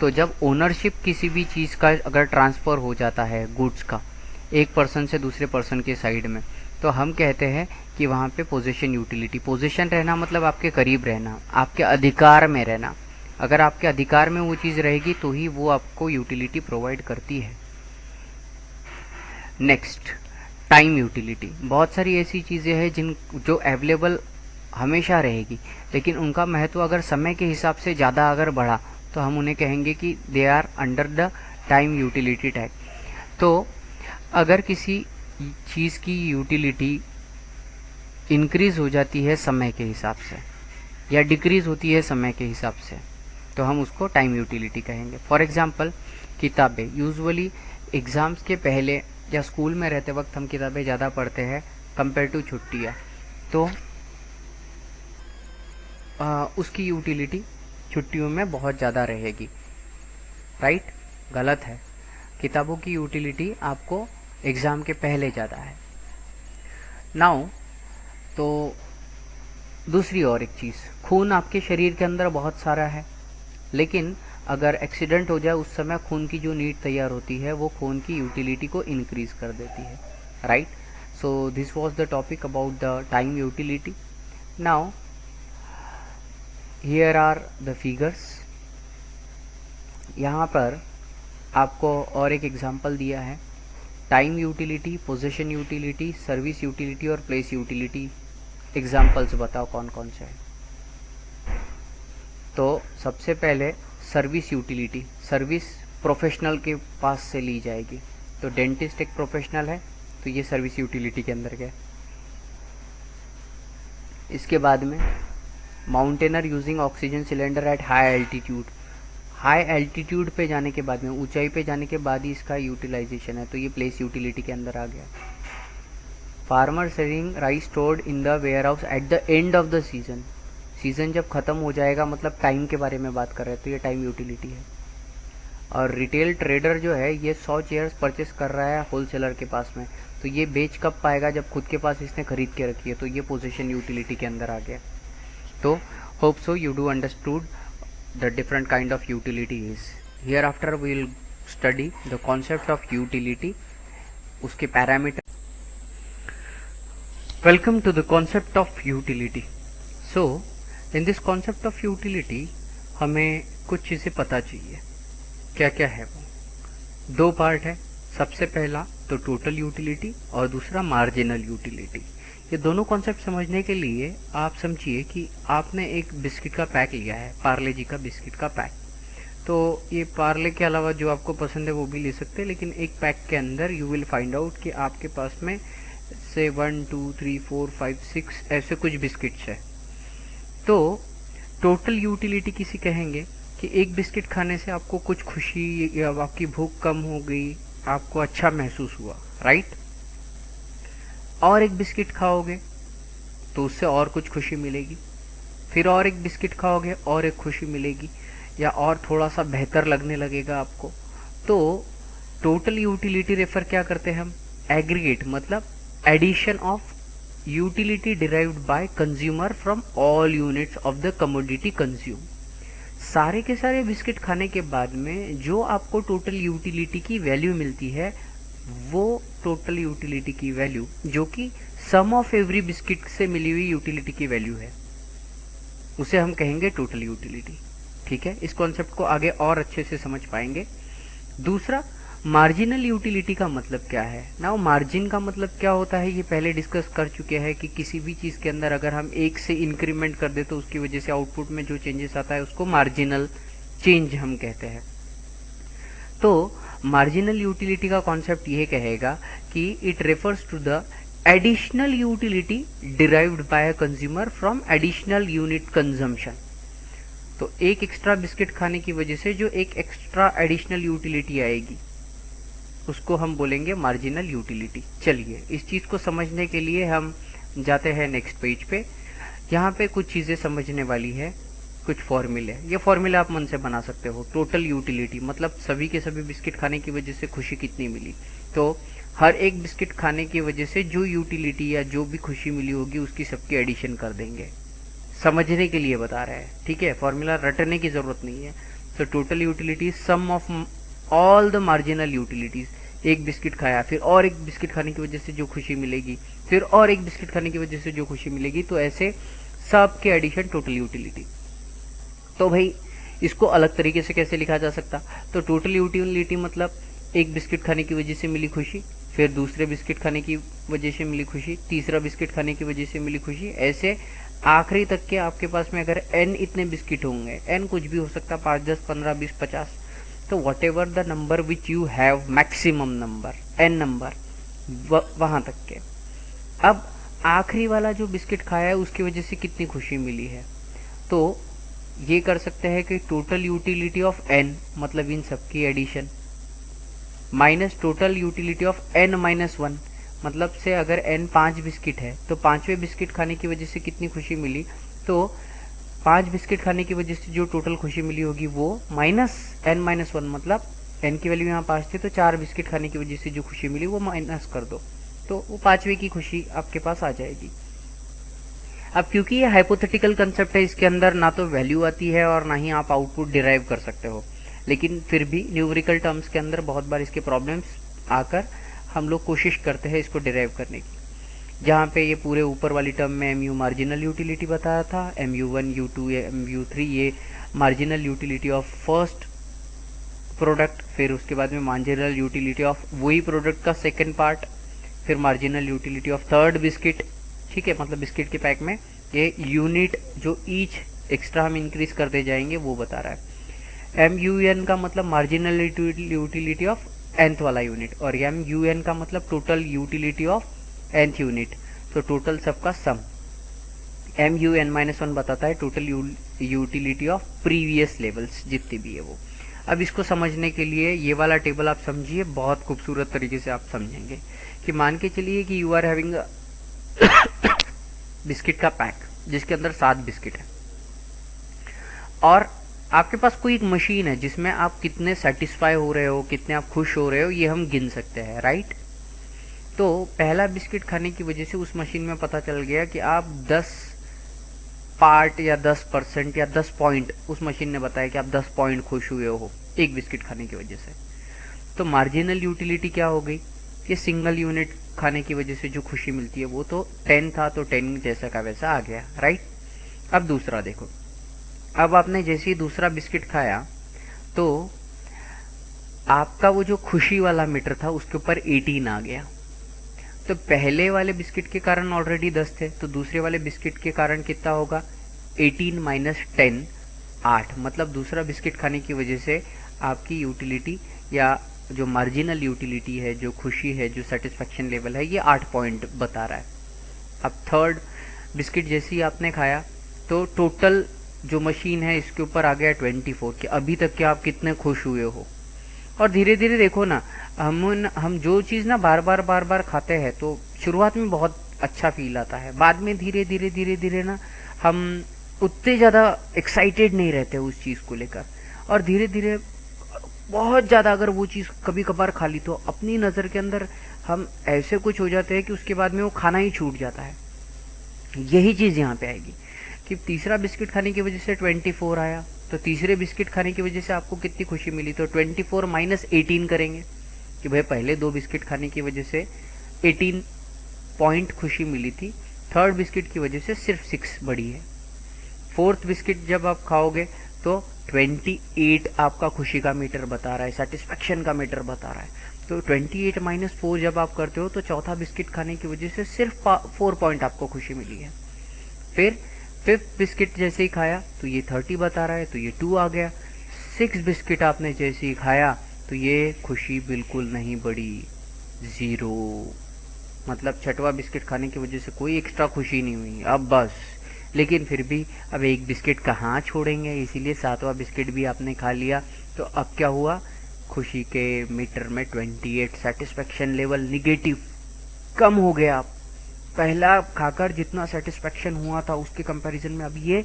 तो जब ओनरशिप किसी भी चीज़ का अगर ट्रांसफ़र हो जाता है गुड्स का एक पर्सन से दूसरे पर्सन के साइड में, तो हम कहते हैं कि वहाँ पे पोजीशन यूटिलिटी। पोजीशन रहना मतलब आपके करीब रहना, आपके अधिकार में रहना। अगर आपके अधिकार में वो चीज़ रहेगी तो ही वो आपको यूटिलिटी प्रोवाइड करती है। Next, time utility. बहुत सारी ऐसी चीज़ें हैं जो अवेलेबल हमेशा रहेगी, लेकिन उनका महत्व अगर समय के हिसाब से ज़्यादा अगर बढ़ा तो हम उन्हें कहेंगे कि they are under the time utility tag. तो अगर किसी चीज़ की यूटिलिटी इंक्रीज़ हो जाती है समय के हिसाब से या डिक्रीज़ होती है समय के हिसाब से, तो हम उसको टाइम यूटिलिटी कहेंगे। फॉर एग्ज़ाम्पल, किताबें। यूजुअली एग्ज़ाम्स के पहले या स्कूल में रहते वक्त हम किताबें ज़्यादा पढ़ते हैं कंपेयर टू छुट्टियाँ, तो उसकी यूटिलिटी छुट्टियों में बहुत ज़्यादा रहेगी। राइट? गलत है। किताबों की यूटिलिटी आपको एग्ज़ाम के पहले ज़्यादा है। नाउ तो दूसरी और एक चीज़, खून आपके शरीर के अंदर बहुत सारा है, लेकिन अगर एक्सीडेंट हो जाए उस समय खून की जो नीड तैयार होती है वो खून की यूटिलिटी को इंक्रीज़ कर देती है। Right? So this was the topic about the time utility. Now here are the figures. यहाँ पर आपको और एक एग्जांपल दिया है। Time utility, position utility, service utility और प्लेस यूटिलिटी। एग्जांपल्स बताओ कौन कौन से हैं। तो सबसे पहले सर्विस यूटिलिटी। सर्विस प्रोफेशनल के पास से ली जाएगी, तो डेंटिस्ट एक प्रोफेशनल है, तो ये सर्विस यूटिलिटी के अंदर गया। इसके बाद में mountaineer using oxygen cylinder at high altitude. High altitude पे जाने के बाद में, ऊंचाई पे जाने के बाद ही इसका यूटिलाइजेशन है, तो ये प्लेस यूटिलिटी के अंदर आ गया। Farmer selling rice stored in the warehouse at the end of the season. Season जब ख़त्म हो जाएगा, मतलब टाइम के बारे में बात कर रहे हैं, तो ये टाइम यूटिलिटी है। और रिटेल ट्रेडर जो है ये 100 चेयर्स परचेस कर रहा है होलसेलर के पास में, तो ये बेच कब पाएगा, जब खुद के पास इसने खरीद के रखी है, तो ये पोजीशन यूटिलिटी के अंदर आ गया। तो hope so you do understood the different kind of utility is. Hereafter we will study the concept of utility, उसके parameter. Welcome to the concept of utility. So in this concept of utility हमें कुछ चीज़ें पता चाहिए। क्या क्या है वो? दो पार्ट है। सबसे पहला तो टोटल यूटिलिटी और दूसरा मार्जिनल यूटिलिटी। ये दोनों कॉन्सेप्ट समझने के लिए आप समझिए कि आपने एक बिस्किट का पैक लिया है, पार्ले जी का बिस्किट का पैक। तो ये पार्ले के अलावा जो आपको पसंद है वो भी ले सकते हैं, लेकिन एक पैक के अंदर यू विल फाइंड आउट कि आपके पास में से 1 2 3 4 5 6 ऐसे कुछ बिस्किट्स है। तो टोटल यूटिलिटी किसी कहेंगे कि एक बिस्किट खाने से आपको कुछ खुशी या आपकी भूख कम हो गई, आपको अच्छा महसूस हुआ। राइट? और एक बिस्किट खाओगे तो उससे और कुछ खुशी मिलेगी, फिर और एक बिस्किट खाओगे और एक खुशी मिलेगी, या और थोड़ा सा बेहतर लगने लगेगा आपको। तो टोटल यूटिलिटी रेफर क्या करते हैं हम? एग्रीगेट, मतलब addition of utility derived by consumer from all units of the commodity consume. सारे के सारे बिस्किट खाने के बाद में जो आपको टोटल यूटिलिटी की वैल्यू मिलती है, वो टोटल यूटिलिटी की वैल्यू जो कि सम ऑफ एवरी बिस्किट से मिली हुई यूटिलिटी की वैल्यू है, उसे हम कहेंगे टोटल यूटिलिटी। ठीक है? इस कॉन्सेप्ट को आगे और अच्छे से समझ पाएंगे। दूसरा, मार्जिनल यूटिलिटी का मतलब क्या है? नाउ मार्जिन का मतलब क्या होता है ये पहले डिस्कस कर चुके हैं कि किसी भी चीज़ के अंदर अगर हम एक से इंक्रीमेंट कर दे तो उसकी वजह से आउटपुट में जो चेंजेस आता है उसको मार्जिनल चेंज हम कहते हैं। तो मार्जिनल यूटिलिटी का कॉन्सेप्ट ये कहेगा कि it refers to the additional utility derived by a consumer from additional unit consumption. तो एक एक्स्ट्रा बिस्किट खाने की वजह से जो एक एक्स्ट्रा एडिशनल यूटिलिटी आएगी उसको हम बोलेंगे मार्जिनल यूटिलिटी। चलिए इस चीज़ को समझने के लिए हम जाते हैं नेक्स्ट पेज पे। यहाँ पे कुछ चीज़ें समझने वाली है, कुछ फॉर्मूले। ये फॉर्मूला आप मन से बना सकते हो। टोटल यूटिलिटी मतलब सभी के सभी बिस्किट खाने की वजह से खुशी कितनी मिली, तो हर एक बिस्किट खाने की वजह से जो यूटिलिटी या जो भी खुशी मिली होगी उसकी सबकी एडिशन कर देंगे। समझने के लिए बता रहे हैं, ठीक है? फॉर्मूला रटने की ज़रूरत नहीं है। तो total utility sum of all the marginal utilities. एक बिस्किट खाया, फिर और एक बिस्किट खाने की वजह से जो खुशी मिलेगी, फिर और एक बिस्किट खाने की वजह से जो खुशी मिलेगी, तो ऐसे सब के एडिशन टोटल यूटिलिटी। तो भाई इसको अलग तरीके से कैसे लिखा जा सकता? तो टोटल यूटिलिटी मतलब एक बिस्किट खाने की वजह से मिली खुशी, फिर दूसरे बिस्किट खाने की वजह से मिली खुशी, तीसरा बिस्किट खाने की वजह से मिली खुशी, ऐसे आखिरी तक के आपके पास में अगर n इतने बिस्किट होंगे, n कुछ भी हो सकता, 5, 10, 15, 20, 50, तो what ever the number which you have, maximum number n number, वहां तक के। अब आखिरी वाला जो बिस्किट खाया है उसकी वजह से कितनी खुशी मिली है, तो ये कर सकते हैं कि टोटल यूटिलिटी ऑफ n मतलब इन सबकी addition minus total utility of n minus 1, मतलब से अगर n 5 बिस्किट है तो पांचवें बिस्किट खाने की वजह से कितनी खुशी मिली, तो 5 बिस्किट खाने की वजह से जो टोटल खुशी मिली होगी वो माइनस n माइनस 1, मतलब n की वैल्यू यहाँ 5 थी तो 4 बिस्किट खाने की वजह से जो खुशी मिली वो माइनस कर दो, तो वो पांचवे की खुशी आपके पास आ जाएगी। अब क्योंकि ये हाइपोथेटिकल कंसेप्ट है, इसके अंदर ना तो वैल्यू आती है और ना ही आप आउटपुट डिराइव कर सकते हो, लेकिन फिर भी न्यूमेरिकल टर्म्स के अंदर बहुत बार इसके प्रॉब्लम्स आकर हम लोग कोशिश करते हैं इसको डिराइव करने की। जहाँ पे ये पूरे ऊपर वाली टर्म में एम यू मार्जिनल यूटिलिटी बताया था, MU1 U2 MU3 ये marginal utility of first product, फिर उसके बाद में मार्जिनल यूटिलिटी ऑफ वही प्रोडक्ट का सेकेंड पार्ट, फिर marginal utility of third biscuit, ठीक है, मतलब बिस्किट के पैक में ये यूनिट जो ईच एक्स्ट्रा हम इंक्रीज करते जाएंगे वो बता रहा है। MUN का मतलब मार्जिनल यूटिलिटी ऑफ nth वाला यूनिट, और MUN का मतलब total utility of nth unit, तो टोटल सबका सम। MUN-1 बताता है total utility of previous levels जितने भी है वो। अब इसको समझने के लिए ये वाला टेबल आप समझिए, बहुत खूबसूरत तरीके से आप समझेंगे कि मान के चलिए कि यू आर हैविंग बिस्किट का पैक जिसके अंदर 7 बिस्किट है, और आपके पास कोई एक मशीन है जिसमें आप कितने सेटिस्फाई हो रहे हो, कितने आप खुश हो रहे हो, ये हम गिन सकते हैं, राइट। तो पहला बिस्किट खाने की वजह से उस मशीन में पता चल गया कि आप 10 पार्ट या 10% या 10 पॉइंट, उस मशीन ने बताया कि आप 10 पॉइंट खुश हुए हो एक बिस्किट खाने की वजह से। तो मार्जिनल यूटिलिटी क्या हो गई, ये सिंगल यूनिट खाने की वजह से जो खुशी मिलती है वो तो 10 था, तो 10 जैसा का वैसा आ गया, राइट। अब दूसरा देखो, अब आपने जैसे ही दूसरा बिस्किट खाया तो आपका वो जो खुशी वाला मीटर था उसके ऊपर 18 आ गया। तो पहले वाले बिस्किट के कारण ऑलरेडी 10 थे, तो दूसरे वाले बिस्किट के कारण कितना होगा, 18 माइनस 10 8, मतलब दूसरा बिस्किट खाने की वजह से आपकी यूटिलिटी या जो मार्जिनल यूटिलिटी है, जो खुशी है, जो सेटिस्फेक्शन लेवल है, ये 8 पॉइंट बता रहा है। अब थर्ड बिस्किट जैसे ही आपने खाया तो टोटल जो मशीन है इसके ऊपर आ गया 24 कि अभी तक के आप कितने खुश हुए हो। और धीरे धीरे देखो ना, हम जो चीज़ ना बार बार खाते हैं तो शुरुआत में बहुत अच्छा फील आता है, बाद में धीरे धीरे ना हम उतने ज़्यादा एक्साइटेड नहीं रहते उस चीज़ को लेकर, और धीरे धीरे बहुत ज़्यादा अगर वो चीज़ कभी कभार खा ली तो अपनी नज़र के अंदर हम ऐसे कुछ हो जाते हैं कि उसके बाद में वो खाना ही छूट जाता है। यही चीज़ यहाँ पे आएगी कि तीसरा बिस्किट खाने की वजह से 24 आया, तो तीसरे बिस्किट खाने की वजह से आपको कितनी खुशी मिली, तो 24 माइनस 18 करेंगे कि भाई पहले 2 बिस्किट खाने की वजह से 18 पॉइंट खुशी मिली थी, थर्ड बिस्किट की वजह से सिर्फ 6 बढ़ी है। फोर्थ बिस्किट जब आप खाओगे तो 28 आपका खुशी का मीटर बता रहा है, सेटिस्फेक्शन का मीटर बता रहा है। तो 28 माइनस 4 जब आप करते हो तो चौथा बिस्किट खाने की वजह से सिर्फ 4 पॉइंट आपको खुशी मिली है। फिर फिफ्थ बिस्किट जैसे ही खाया तो ये 30 बता रहा है, तो ये 2 आ गया। 6 बिस्किट आपने जैसे ही खाया तो ये खुशी बिल्कुल नहीं बढ़ी, 0, मतलब छठवा बिस्किट खाने की वजह से कोई एक्स्ट्रा खुशी नहीं हुई अब बस। लेकिन फिर भी अब एक बिस्किट कहाँ छोड़ेंगे, इसीलिए 7वां बिस्किट भी आपने खा लिया। तो अब क्या हुआ, खुशी के मीटर में 28 सेटिस्फेक्शन लेवल निगेटिव कम हो गया। पहला खाकर जितना सेटिस्फेक्शन हुआ था उसके कंपैरिजन में अब ये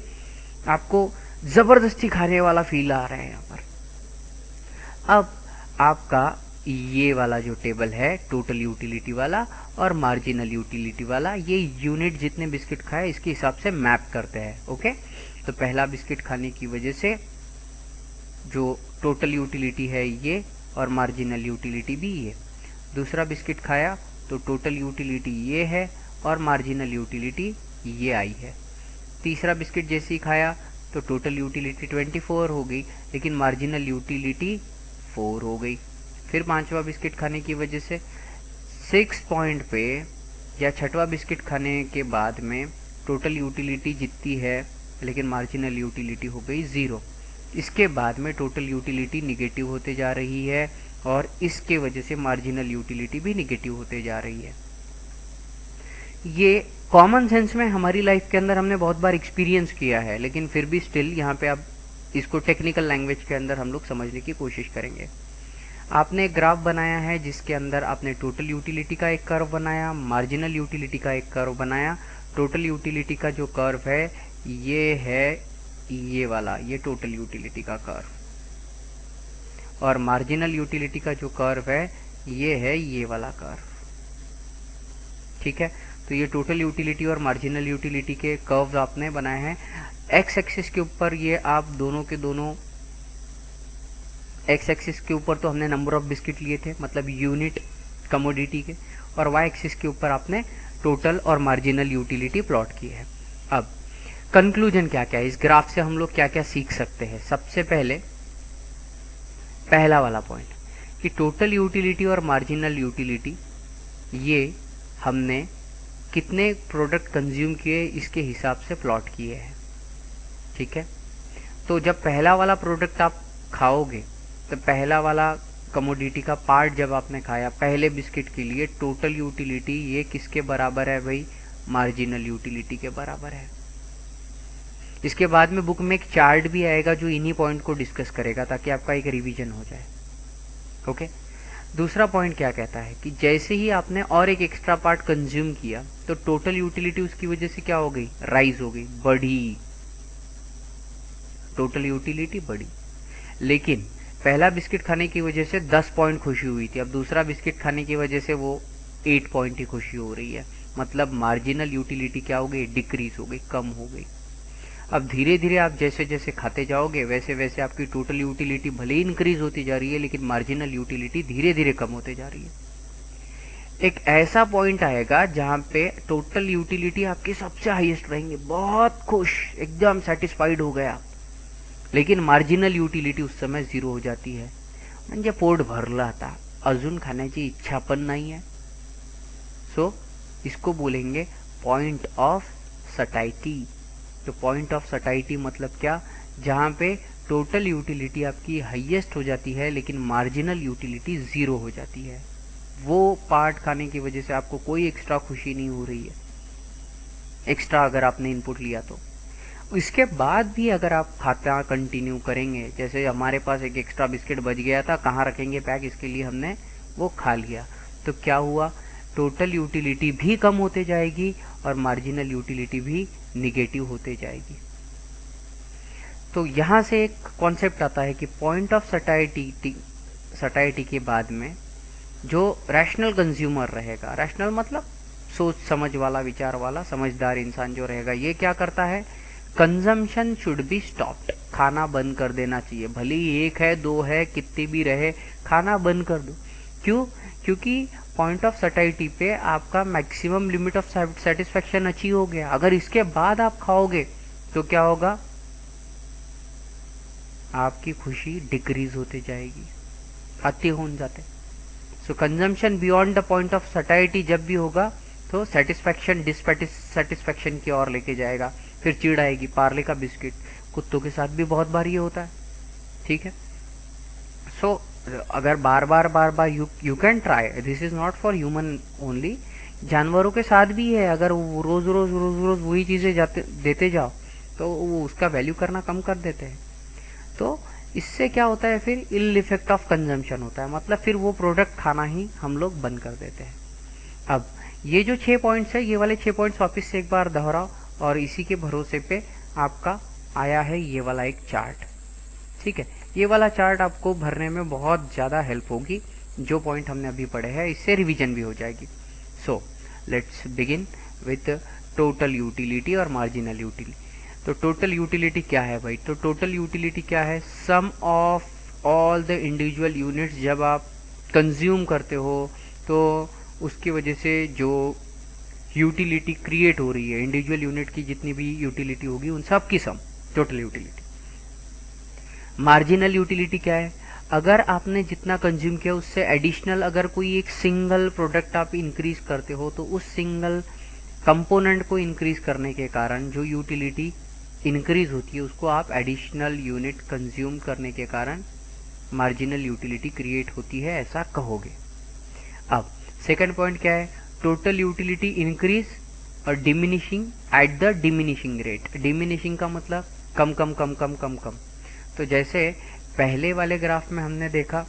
आपको जबरदस्ती खाने वाला फील आ रहा है यहाँ पर। अब आपका ये वाला जो टेबल है टोटल यूटिलिटी वाला और मार्जिनल यूटिलिटी वाला, ये यूनिट जितने बिस्किट खाए इसके हिसाब से मैप करते हैं, ओके। तो पहला बिस्किट खाने की वजह से जो टोटल यूटिलिटी है ये और मार्जिनल यूटिलिटी भी ये। दूसरा बिस्किट खाया तो टोटल यूटिलिटी ये है और मार्जिनल यूटिलिटी ये आई है। तीसरा बिस्किट जैसे ही खाया तो टोटल यूटिलिटी 24 हो गई, लेकिन मार्जिनल यूटिलिटी 4 हो गई। फिर पांचवा बिस्किट खाने की वजह से 6 पॉइंट पे या छठवा बिस्किट खाने के बाद में टोटल यूटिलिटी जितनी है, लेकिन मार्जिनल यूटिलिटी हो गई 0। इसके बाद में टोटल यूटिलिटी निगेटिव होते जा रही है और इसके वजह से मार्जिनल यूटिलिटी भी निगेटिव होते जा रही है। ये कॉमन सेंस में हमारी लाइफ के अंदर हमने बहुत बार एक्सपीरियंस किया है, लेकिन फिर भी स्टिल यहाँ पे आप इसको टेक्निकल लैंग्वेज के अंदर हम लोग समझने की कोशिश करेंगे। आपने एक ग्राफ बनाया है जिसके अंदर आपने टोटल यूटिलिटी का एक कर्व बनाया, मार्जिनल यूटिलिटी का एक कर्व बनाया। टोटल यूटिलिटी का जो कर्व है ये है ये वाला, ये टोटल यूटिलिटी का कर्व, और मार्जिनल यूटिलिटी का जो कर्व है ये है ये वाला कर्व। ठीक है, तो ये टोटल यूटिलिटी और मार्जिनल यूटिलिटी के कर्व्स आपने बनाए हैं। एक्स एक्सिस के ऊपर ये आप दोनों के दोनों, एक्स एक्सिस के ऊपर तो हमने नंबर ऑफ बिस्किट लिए थे, मतलब यूनिट कमोडिटी के, और वाई एक्सिस के ऊपर आपने टोटल और मार्जिनल यूटिलिटी प्लॉट की है। अब कंक्लूजन क्या क्या है, इस ग्राफ से हम लोग क्या क्या सीख सकते हैं। सबसे पहले पहला वाला पॉइंट कि टोटल यूटिलिटी और मार्जिनल यूटिलिटी ये हमने कितने प्रोडक्ट कंज्यूम किए इसके हिसाब से प्लॉट किए हैं। ठीक है, तो जब पहला वाला प्रोडक्ट आप खाओगे तो पहला वाला कमोडिटी का पार्ट जब आपने खाया पहले बिस्किट के लिए, टोटल यूटिलिटी ये किसके बराबर है भाई, मार्जिनल यूटिलिटी के बराबर है। इसके बाद में बुक में एक चार्ट भी आएगा जो इन्हीं पॉइंट को डिस्कस करेगा ताकि आपका एक रिवीजन हो जाए। ओके, दूसरा पॉइंट क्या कहता है कि जैसे ही आपने और एक एक्स्ट्रा पार्ट कंज्यूम किया तो टोटल यूटिलिटी उसकी वजह से क्या हो गई, राइज हो गई, बढ़ी, टोटल यूटिलिटी बढ़ी। लेकिन पहला बिस्किट खाने की वजह से 10 पॉइंट खुशी हुई थी, अब दूसरा बिस्किट खाने की वजह से वो 8 पॉइंट ही खुशी हो रही है, मतलब मार्जिनल यूटिलिटी क्या हो गई, डिक्रीज हो गई, कम हो गई। अब धीरे धीरे आप जैसे जैसे खाते जाओगे वैसे वैसे आपकी टोटल यूटिलिटी भले ही इंक्रीज होती जा रही है, लेकिन मार्जिनल यूटिलिटी धीरे धीरे कम होते जा रही है। एक ऐसा पॉइंट आएगा जहां पे टोटल यूटिलिटी आपकी सबसे हाईएस्ट रहेंगे, बहुत खुश, एकदम सेटिस्फाइड हो गया, लेकिन मार्जिनल यूटिलिटी उस समय 0 हो जाती है, म्हणजे पोट भरलं आता, अजून खाण्याची इच्छा पण नाही है। सो इसको बोलेंगे पॉइंट ऑफ सटाइटी। तो पॉइंट ऑफ सटाइटी मतलब क्या, जहां पे टोटल यूटिलिटी आपकी हाईएस्ट हो जाती है लेकिन मार्जिनल यूटिलिटी 0 हो जाती है। वो पार्ट खाने की वजह से आपको कोई एक्स्ट्रा खुशी नहीं हो रही है, एक्स्ट्रा अगर आपने इनपुट लिया तो। इसके बाद भी अगर आप खाता कंटिन्यू करेंगे, जैसे हमारे पास एक एक्स्ट्रा बिस्किट बच गया था, कहाँ रखेंगे पैक, इसके लिए हमने वो खा लिया, तो क्या हुआ, टोटल यूटिलिटी भी कम होते जाएगी और मार्जिनल यूटिलिटी भी निगेटिव होते जाएगी। तो यहाँ से एक कॉन्सेप्ट आता है कि पॉइंट ऑफ सटाइटी के बाद में जो रैशनल कंज्यूमर रहेगा, रैशनल मतलब सोच समझ वाला, विचार वाला, समझदार इंसान जो रहेगा, ये क्या करता है, कंजम्पशन शुड बी स्टॉप्ड, खाना बंद कर देना चाहिए, भले ही 1 है 2 है कितनी भी रहे, खाना बंद कर दो। क्यों, क्योंकि पॉइंट ऑफ सटाइटी पे आपका maximum limit of satisfaction achieve हो गया। अगर इसके बाद आप खाओगे तो क्या होगा, आपकी खुशी डिक्रीज होते जाएगी, अति होने जाते। So consumption beyond the point of satiety जब भी होगा तो सेटिस्फेक्शन डिससेटिस्फेक्शन की ओर लेके जाएगा, फिर चिढ़ आएगी। पार्ले का बिस्किट कुत्तों के साथ भी बहुत बार ये होता है, ठीक है। सो अगर बार बार you can try, this is not for human only, जानवरों के साथ भी है। अगर वो रोज वही चीजें देते जाओ तो वो उसका वैल्यू करना कम कर देते हैं। तो इससे क्या होता है, फिर इल इफेक्ट ऑफ कंजम्पशन होता है, मतलब फिर वो प्रोडक्ट खाना ही हम लोग बंद कर देते हैं। अब ये जो 6 पॉइंट्स है, ये वाले 6 पॉइंट्स वापस से एक बार दोहराओ, और इसी के भरोसे पे आपका आया है ये वाला एक चार्ट, ठीक है। ये वाला चार्ट आपको भरने में बहुत ज़्यादा हेल्प होगी, जो पॉइंट हमने अभी पढ़े हैं इससे रिवीजन भी हो जाएगी। So let's begin with total utility और मार्जिनल यूटिलिटी। तो टोटल यूटिलिटी क्या है भाई? तो टोटल यूटिलिटी क्या है? Sum of all the individual units जब आप कंज्यूम करते हो तो उसकी वजह से जो यूटिलिटी क्रिएट हो रही है, इंडिविजुअल यूनिट की जितनी भी यूटिलिटी होगी उन सब की सम, टोटल यूटिलिटी। मार्जिनल यूटिलिटी क्या है? अगर आपने जितना कंज्यूम किया उससे एडिशनल अगर कोई एक सिंगल प्रोडक्ट आप इंक्रीज करते हो तो उस सिंगल कंपोनेंट को इंक्रीज करने के कारण जो यूटिलिटी इंक्रीज होती है उसको आप एडिशनल यूनिट कंज्यूम करने के कारण मार्जिनल यूटिलिटी क्रिएट होती है, ऐसा कहोगे। अब सेकंड पॉइंट क्या है? टोटल यूटिलिटी इंक्रीज और diminishing at the diminishing rate. Diminishing का मतलब कम कम कम कम कम कम। तो जैसे पहले वाले ग्राफ में हमने देखा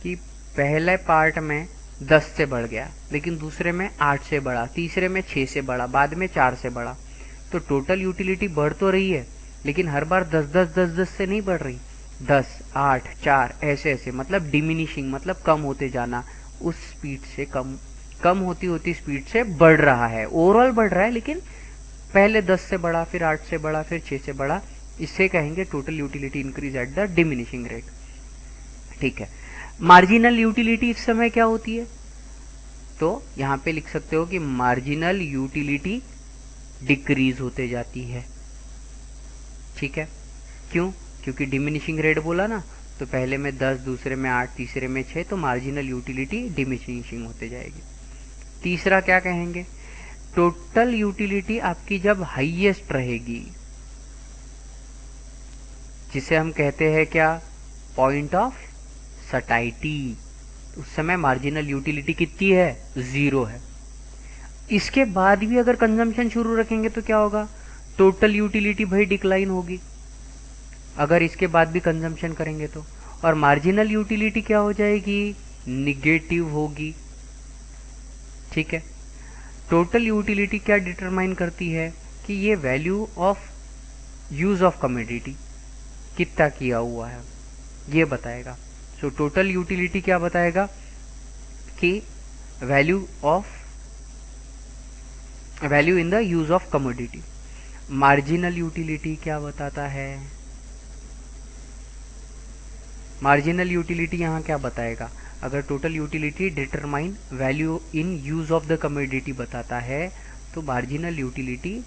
कि पहले पार्ट में 10 से बढ़ गया, लेकिन दूसरे में 8 से बढ़ा, तीसरे में 6 से बढ़ा, बाद में 4 से बढ़ा। तो टोटल यूटिलिटी बढ़ तो रही है लेकिन हर बार 10 10 10 10 से नहीं बढ़ रही, 10 8 4 ऐसे ऐसे, मतलब डिमिनिशिंग मतलब कम होते जाना, उस स्पीड से कम होती होती स्पीड से बढ़ रहा है। ओवरऑल बढ़ रहा है लेकिन पहले 10 से बढ़ा, फिर 8 से बढ़ा, फिर 6 से बढ़ा, इससे कहेंगे total utility increase at the diminishing rate. ठीक है। मार्जिनल यूटिलिटी इस समय क्या होती है? तो यहां पे लिख सकते हो कि मार्जिनल यूटिलिटी डिक्रीज होते जाती है। ठीक है। क्यों? क्योंकि डिमिनिशिंग रेट बोला ना, तो पहले में 10, दूसरे में 8, तीसरे में 6, तो मार्जिनल यूटिलिटी डिमिनिशिंग होते जाएगी। तीसरा क्या कहेंगे? टोटल यूटिलिटी आपकी जब हाईएस्ट रहेगी, जिसे हम कहते हैं क्या? पॉइंट ऑफ सटाइटी, उस समय मार्जिनल यूटिलिटी कितनी है? 0 है। इसके बाद भी अगर कंजम्पशन शुरू रखेंगे तो क्या होगा? टोटल यूटिलिटी भाई डिक्लाइन होगी अगर इसके बाद भी कंजम्पशन करेंगे तो, और मार्जिनल यूटिलिटी क्या हो जाएगी? निगेटिव होगी। ठीक है। टोटल यूटिलिटी क्या डिटरमाइन करती है? कि ये value of use of commodity कितना किया हुआ है ये बताएगा। सो टोटल यूटिलिटी क्या बताएगा? कि value in the use of commodity. Marginal utility क्या बताता है? मार्जिनल यूटिलिटी यहाँ क्या बताएगा? अगर total utility determine value in use of the commodity बताता है तो मार्जिनल यूटिलिटी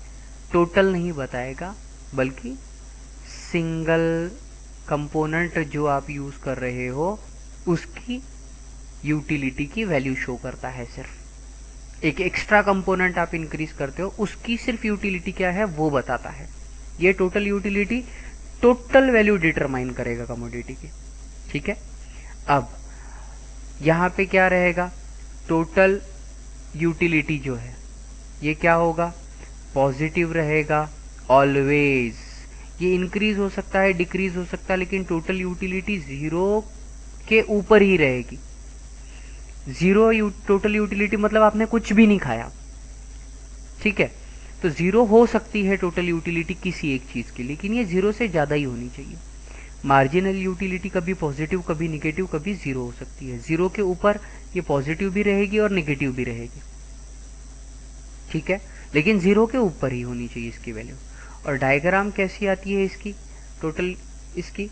टोटल नहीं बताएगा बल्कि सिंगल कंपोनेंट जो आप यूज कर रहे हो उसकी यूटिलिटी की वैल्यू शो करता है। सिर्फ एक एक्स्ट्रा कंपोनेंट आप इंक्रीज करते हो उसकी सिर्फ यूटिलिटी क्या है वो बताता है। ये total utility total value determine करेगा कमोडिटी की। ठीक है। अब यहां पे क्या रहेगा? टोटल यूटिलिटी जो है ये क्या होगा? पॉजिटिव रहेगा ऑलवेज। ये इंक्रीज हो सकता है, डिक्रीज हो सकता है, लेकिन टोटल यूटिलिटी 0 के ऊपर ही रहेगी। 0 टोटल यूटिलिटी मतलब आपने कुछ भी नहीं खाया। ठीक है। तो 0 हो सकती है टोटल यूटिलिटी किसी एक चीज की, लेकिन ये 0 से ज्यादा ही होनी चाहिए। मार्जिनल यूटिलिटी कभी पॉजिटिव, कभी निगेटिव, कभी 0 हो सकती है। 0 के ऊपर ये पॉजिटिव भी रहेगी और निगेटिव भी रहेगी। ठीक है। लेकिन 0 के ऊपर ही होनी चाहिए इसकी वैल्यू। और डायग्राम कैसी आती है इसकी? टोटल इसकी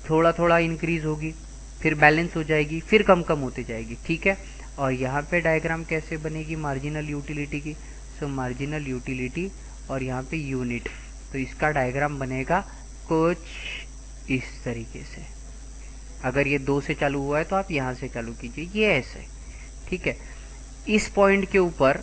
थोड़ा थोड़ा इंक्रीज होगी, फिर बैलेंस हो जाएगी, फिर कम कम होते जाएगी। ठीक है। और यहाँ पे डायग्राम कैसे बनेगी मार्जिनल यूटिलिटी की? सो मार्जिनल यूटिलिटी और यहाँ पे यूनिट, तो इसका डायग्राम बनेगा कुछ इस तरीके से। अगर ये 2 से चालू हुआ है तो आप यहाँ से चालू कीजिए, ये ऐसे। ठीक है। इस पॉइंट के ऊपर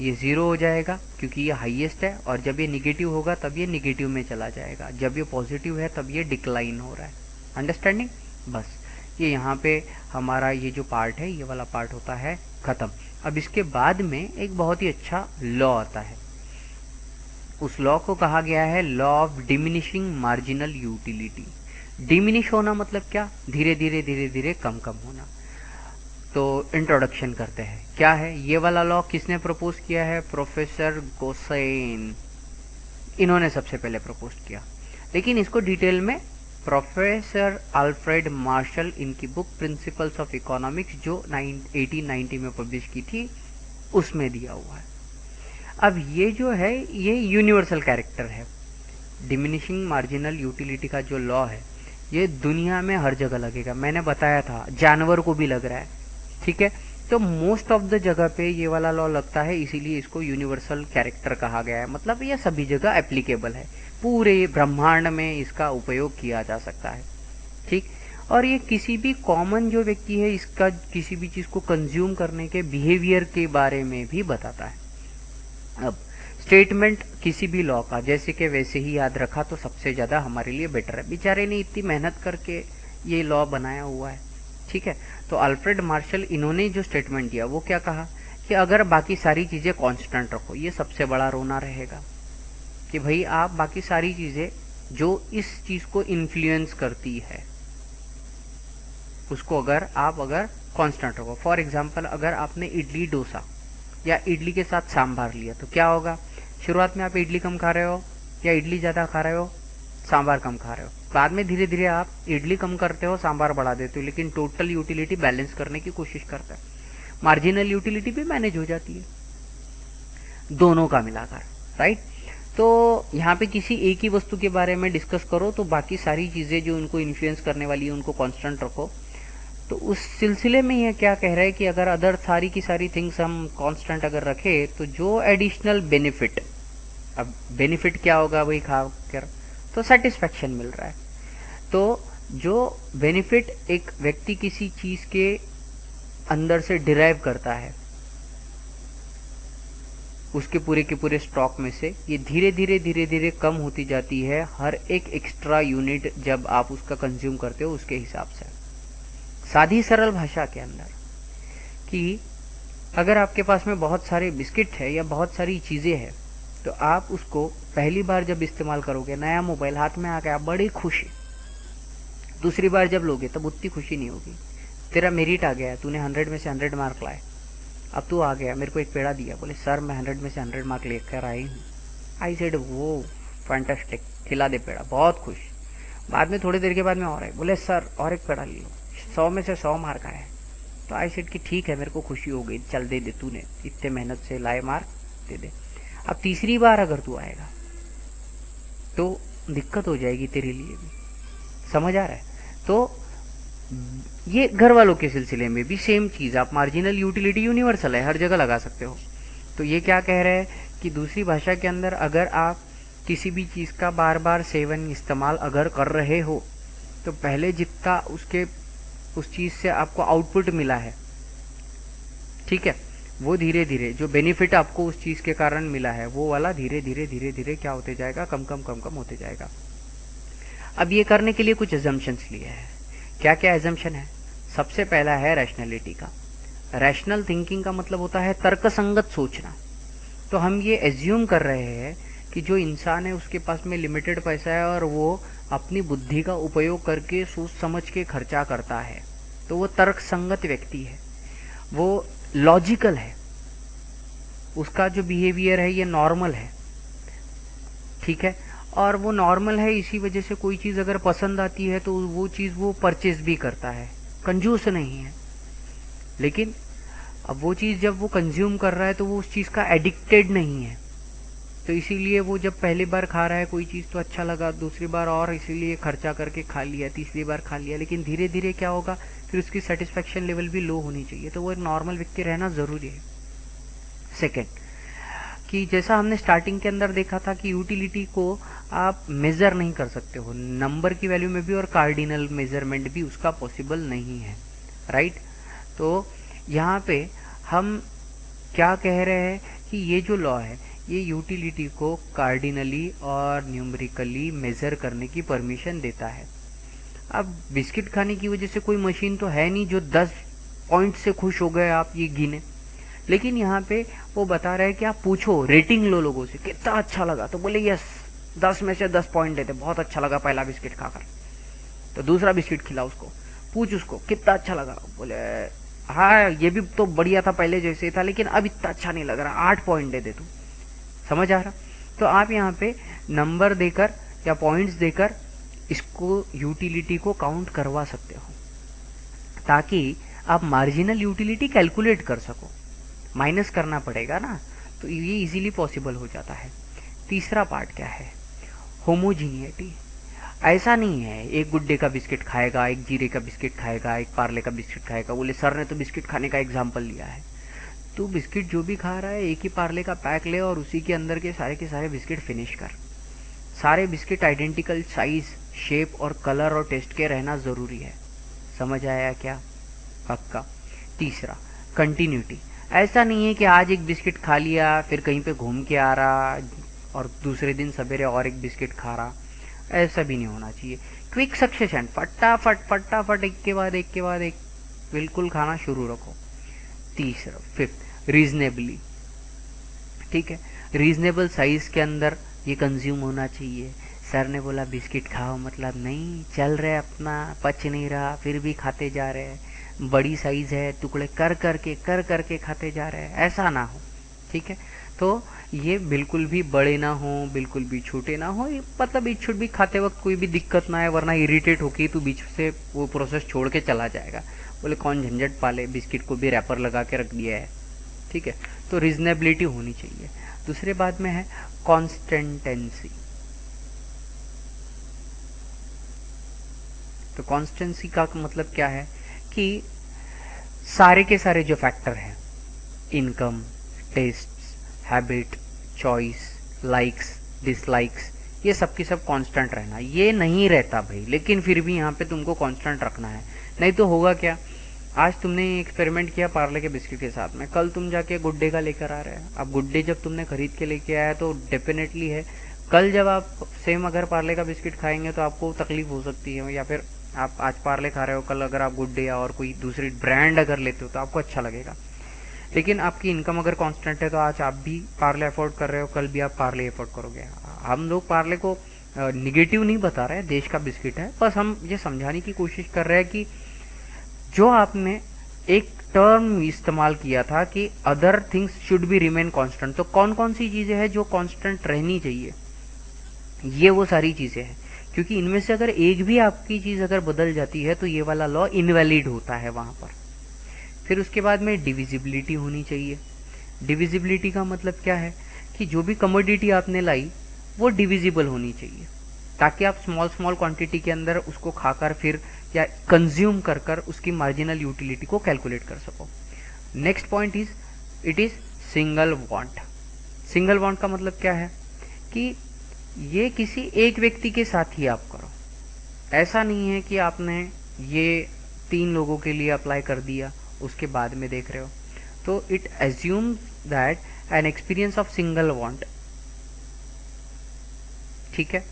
ये 0 हो जाएगा क्योंकि ये हाईएस्ट है, और जब ये निगेटिव होगा तब ये निगेटिव में चला जाएगा, जब ये पॉजिटिव है तब ये डिक्लाइन हो रहा है। अंडरस्टैंडिंग? बस ये यहाँ पे हमारा ये जो पार्ट है ये वाला पार्ट होता है खत्म। अब इसके बाद में एक बहुत ही अच्छा लॉ आता है। उस लॉ को कहा गया है law of diminishing marginal utility. Diminish होना मतलब क्या? धीरे धीरे धीरे धीरे कम कम होना। तो इंट्रोडक्शन करते हैं, क्या है ये वाला लॉ? किसने प्रपोज किया है? प्रोफेसर गोसेन, इन्होंने सबसे पहले प्रपोज किया, लेकिन इसको डिटेल में प्रोफेसर अल्फ्रेड मार्शल इनकी बुक प्रिंसिपल्स ऑफ इकोनॉमिक्स जो 1890 में पब्लिश की थी उसमें दिया हुआ है। अब ये जो है ये यूनिवर्सल कैरेक्टर है, डिमिनिशिंग मार्जिनल यूटिलिटी का जो लॉ है ये दुनिया में हर जगह लगेगा। मैंने बताया था जानवर को भी लग रहा है, ठीक है। तो मोस्ट ऑफ द जगह पे ये वाला लॉ लगता है, इसीलिए इसको यूनिवर्सल कैरेक्टर कहा गया है। मतलब ये सभी जगह एप्लीकेबल है, पूरे ब्रह्मांड में इसका उपयोग किया जा सकता है, ठीक। और ये किसी भी कॉमन जो व्यक्ति है इसका किसी भी चीज को कंज्यूम करने के बिहेवियर के बारे में भी बताता है। अब स्टेटमेंट किसी भी लॉ का जैसे कि वैसे ही याद रखा तो सबसे ज्यादा हमारे लिए बेटर है। बेचारे ने इतनी मेहनत करके ये लॉ बनाया हुआ है, ठीक है। तो अल्फ्रेड मार्शल इन्होंने जो स्टेटमेंट दिया वो क्या कहा कि अगर बाकी सारी चीजें कांस्टेंट रखो, ये सबसे बड़ा रोना रहेगा कि भाई आप बाकी सारी चीजें जो इस चीज को इन्फ्लुएंस करती है उसको अगर कांस्टेंट रखो। फॉर एग्जांपल अगर आपने इडली डोसा या इडली के साथ सांभर लिया तो क्या होगा, शुरुआत में आप इडली कम खा रहे हो या इडली ज्यादा खा रहे हो, सांभर कम खा रहे हो। बाद में धीरे धीरे आप इडली कम करते हो, सांभर बढ़ा देते हो, लेकिन टोटल यूटिलिटी बैलेंस करने की कोशिश करते हैं। मार्जिनल यूटिलिटी भी मैनेज हो जाती है दोनों का मिलाकर, राइट। तो यहाँ पे किसी एक ही वस्तु के बारे में डिस्कस करो तो बाकी सारी चीजें जो उनको इन्फ्लुएंस करने वाली है उनको कांस्टेंट रखो। तो उस सिलसिले में यह क्या कह रहा है कि अगर अदर सारी की सारी थिंग्स हम कांस्टेंट अगर रखे तो जो एडिशनल बेनिफिट, अब बेनिफिट क्या होगा वही खा कर, तो सेटिस्फेक्शन मिल रहा है। तो जो बेनिफिट एक व्यक्ति किसी चीज के अंदर से डिराइव करता है उसके पूरे के पूरे स्टॉक में से, ये धीरे धीरे कम होती जाती है हर एक एक्स्ट्रा यूनिट जब आप उसका कंज्यूम करते हो उसके हिसाब से। सादी सरल भाषा के अंदर कि अगर आपके पास में बहुत सारे बिस्किट है या बहुत सारी चीजें हैं तो आप उसको पहली बार जब इस्तेमाल करोगे, नया मोबाइल हाथ में आ गया, बड़ी खुशी। दूसरी बार जब लोगे तब उतनी खुशी नहीं होगी। तेरा मेरिट आ गया, तूने 100 में से 100 मार्क लाए, अब तू आ गया, मेरे को एक पेड़ा दिया, बोले सर मैं 100 में से 100 मार्क लेकर आई हूँ। आई सेड वो फैंटास्टिक, खिला दे पेड़ा, बहुत खुश। बाद में थोड़ी देर के बाद में और आए, बोले सर और एक पेड़ा ले लो, 100 में से 100 मार्क आया है। तो आई सेड कि ठीक है, मेरे को खुशी हो गई, चल दे दे, तूने इतने मेहनत से लाए मार्क, दे दे। अब तीसरी बार अगर तू आएगा तो दिक्कत हो जाएगी तेरे लिए भी, समझ आ रहा है। तो ये घर वालों के सिलसिले में भी सेम चीज, आप मार्जिनल यूटिलिटी यूनिवर्सल है, हर जगह लगा सकते हो। तो ये क्या कह रहे हैं कि दूसरी भाषा के अंदर अगर आप किसी भी चीज का बार बार सेवन इस्तेमाल अगर कर रहे हो तो पहले जितना उसके उस चीज से आपको आउटपुट मिला है, ठीक है, वो धीरे धीरे जो बेनिफिट आपको उस चीज के कारण मिला है वो वाला धीरे धीरे क्या होते जाएगा, कम होते जाएगा। अब ये करने के लिए कुछ एजम्पशंस लिए हैं। क्या क्या एजम्पशन है? सबसे पहला है रैशनैलिटी का। रैशनल थिंकिंग का मतलब होता है तर्कसंगत सोचना। तो हम ये एज्यूम कर रहे हैं कि जो इंसान है उसके पास में लिमिटेड पैसा है और वो अपनी बुद्धि का उपयोग करके सोच समझ के खर्चा करता है, तो वो तर्कसंगत व्यक्ति है, वो लॉजिकल है, उसका जो बिहेवियर है ये नॉर्मल है, ठीक है। और वो नॉर्मल है, इसी वजह से कोई चीज अगर पसंद आती है तो वो चीज वो परचेज भी करता है, कंजूस नहीं है। लेकिन अब वो चीज जब वो कंज्यूम कर रहा है तो वो उस चीज का एडिक्टेड नहीं है। तो इसीलिए वो जब पहली बार खा रहा है कोई चीज तो अच्छा लगा, दूसरी बार और इसीलिए खर्चा करके खा लिया, तीसरी बार खा लिया, लेकिन धीरे धीरे क्या होगा, फिर उसकी सेटिस्फेक्शन लेवल भी लो होनी चाहिए। तो वो एक नॉर्मल व्यक्ति रहना जरूरी है। सेकेंड, कि जैसा हमने स्टार्टिंग के अंदर देखा था कि यूटिलिटी को आप मेजर नहीं कर सकते हो, नंबर की वैल्यू में भी और कार्डिनल मेजरमेंट भी उसका पॉसिबल नहीं है, राइट। तो यहाँ पे हम क्या कह रहे हैं कि ये जो लॉ है ये यूटिलिटी को कार्डिनली और न्यूमेरिकली मेजर करने की परमिशन देता है। अब बिस्किट खाने की वजह से कोई मशीन तो है नहीं जो 10 पॉइंट से खुश हो गए आप ये गिने, लेकिन यहाँ पे वो बता रहे हैं कि आप पूछो, रेटिंग लो लोगों से, कितना अच्छा लगा, तो बोले यस 10 में से 10 पॉइंट देते, बहुत अच्छा लगा पहला बिस्किट खाकर। तो दूसरा बिस्किट खिला उसको, पूछ उसको कितना अच्छा लगा, बोले हाँ ये भी तो बढ़िया था पहले जैसे था लेकिन अब इतना अच्छा नहीं लग रहा, 8 पॉइंट दे दे तू, समझ आ रहा। तो आप यहाँ पे नंबर देकर या पॉइंट्स देकर इसको यूटिलिटी को काउंट करवा सकते हो ताकि आप मार्जिनल यूटिलिटी कैलकुलेट कर सको। माइनस करना पड़ेगा ना, तो ये इजीली पॉसिबल हो जाता है। तीसरा पार्ट क्या है? होमोजीनियटी। ऐसा नहीं है एक गुड्डे का बिस्किट खाएगा, एक जीरे का बिस्किट खाएगा, एक पार्ले का बिस्किट खाएगा। बोले सर ने तो बिस्किट खाने का एग्जाम्पल लिया है। तू बिस्किट जो भी खा रहा है एक ही पार्ले का पैक ले और उसी के अंदर के सारे बिस्किट फिनिश कर। सारे बिस्किट आइडेंटिकल साइज, शेप और कलर और टेस्ट के रहना ज़रूरी है। समझ आया क्या? पक्का। तीसरा, कंटिन्यूटी। ऐसा नहीं है कि आज एक बिस्किट खा लिया फिर कहीं पे घूम के आ रहा और दूसरे दिन सवेरे और एक बिस्किट खा रहा। ऐसा भी नहीं होना चाहिए। क्विक सक्सेशन, फटाफट फटाफट एक के बाद एक के बाद एक बिल्कुल खाना शुरू रखो। तीसरा, फिफ्थ, रीजनेबली। ठीक है, रीजनेबल साइज के अंदर ये कंज्यूम होना चाहिए। सर ने बोला बिस्किट खाओ, मतलब नहीं, चल रहे अपना, पच नहीं रहा फिर भी खाते जा रहे हैं। बड़ी साइज है, टुकड़े कर करके खाते जा रहे हैं, ऐसा ना हो। ठीक है, तो ये बिल्कुल भी बड़े ना हो, बिल्कुल भी छोटे ना हो, मतलब इट शुड भी खाते वक्त कोई भी दिक्कत ना है, वरना इरिटेट होके तो बीच से वो प्रोसेस छोड़ के चला जाएगा। बोले कौन झंझट पाले, बिस्किट को भी रैपर लगा के रख दिया है। ठीक है, तो रीजनेबिलिटी होनी चाहिए। दूसरे बात में है कॉन्स्टेंटेंसी। तो कॉन्स्टेंसी का मतलब क्या है कि सारे के सारे जो फैक्टर हैं, income, taste, habit, choice, likes, dislikes, ये सब की सब कांस्टेंट रहना। ये नहीं रहता भाई, लेकिन फिर भी यहाँ पे तुमको कांस्टेंट रखना है। नहीं तो होगा क्या, आज तुमने एक्सपेरिमेंट किया पार्ले के बिस्किट के साथ में, कल तुम जाके गुड्डे का लेकर आ रहे हैं। अब गुड्डे जब तुमने खरीद के लेके आया तो डेफिनेटली है कल जब आप सेम अगर पार्ले का बिस्किट खाएंगे तो आपको तकलीफ हो सकती है। या फिर आप आज पार्ले खा रहे हो, कल अगर आप गुड्डे या और कोई दूसरी ब्रांड अगर लेते हो तो आपको अच्छा लगेगा। लेकिन आपकी इनकम अगर कांस्टेंट है तो आज आप भी पार्ले अफोर्ड कर रहे हो, कल भी आप पार्ले अफोर्ड करोगे। हम लोग पार्ले को निगेटिव नहीं बता रहे हैं, देश का बिस्किट है, बस हम ये समझाने की कोशिश कर रहे हैं कि जो आपने एक टर्म इस्तेमाल किया था कि other things should be remain constant, तो कौन कौन सी चीजें हैं जो कांस्टेंट रहनी चाहिए, ये वो सारी चीजें हैं। क्योंकि इनमें से अगर एक भी आपकी चीज अगर बदल जाती है तो ये वाला लॉ इनवैलिड होता है वहां पर। फिर उसके बाद में डिविजिबिलिटी होनी चाहिए। डिविजिबिलिटी का मतलब क्या है कि जो भी कमोडिटी आपने लाई वो डिविजिबल होनी चाहिए, ताकि आप स्मॉल स्मॉल क्वांटिटी के अंदर उसको खाकर फिर या कंज्यूम कर कर उसकी मार्जिनल यूटिलिटी को कैलकुलेट कर सको। Next point is it is single want. Single want का मतलब क्या है कि ये किसी एक व्यक्ति के साथ ही आप करो। ऐसा नहीं है कि आपने ये 3 लोगों के लिए अप्लाई कर दिया उसके बाद में देख रहे हो। तो it assume that an experience of single want. ठीक है,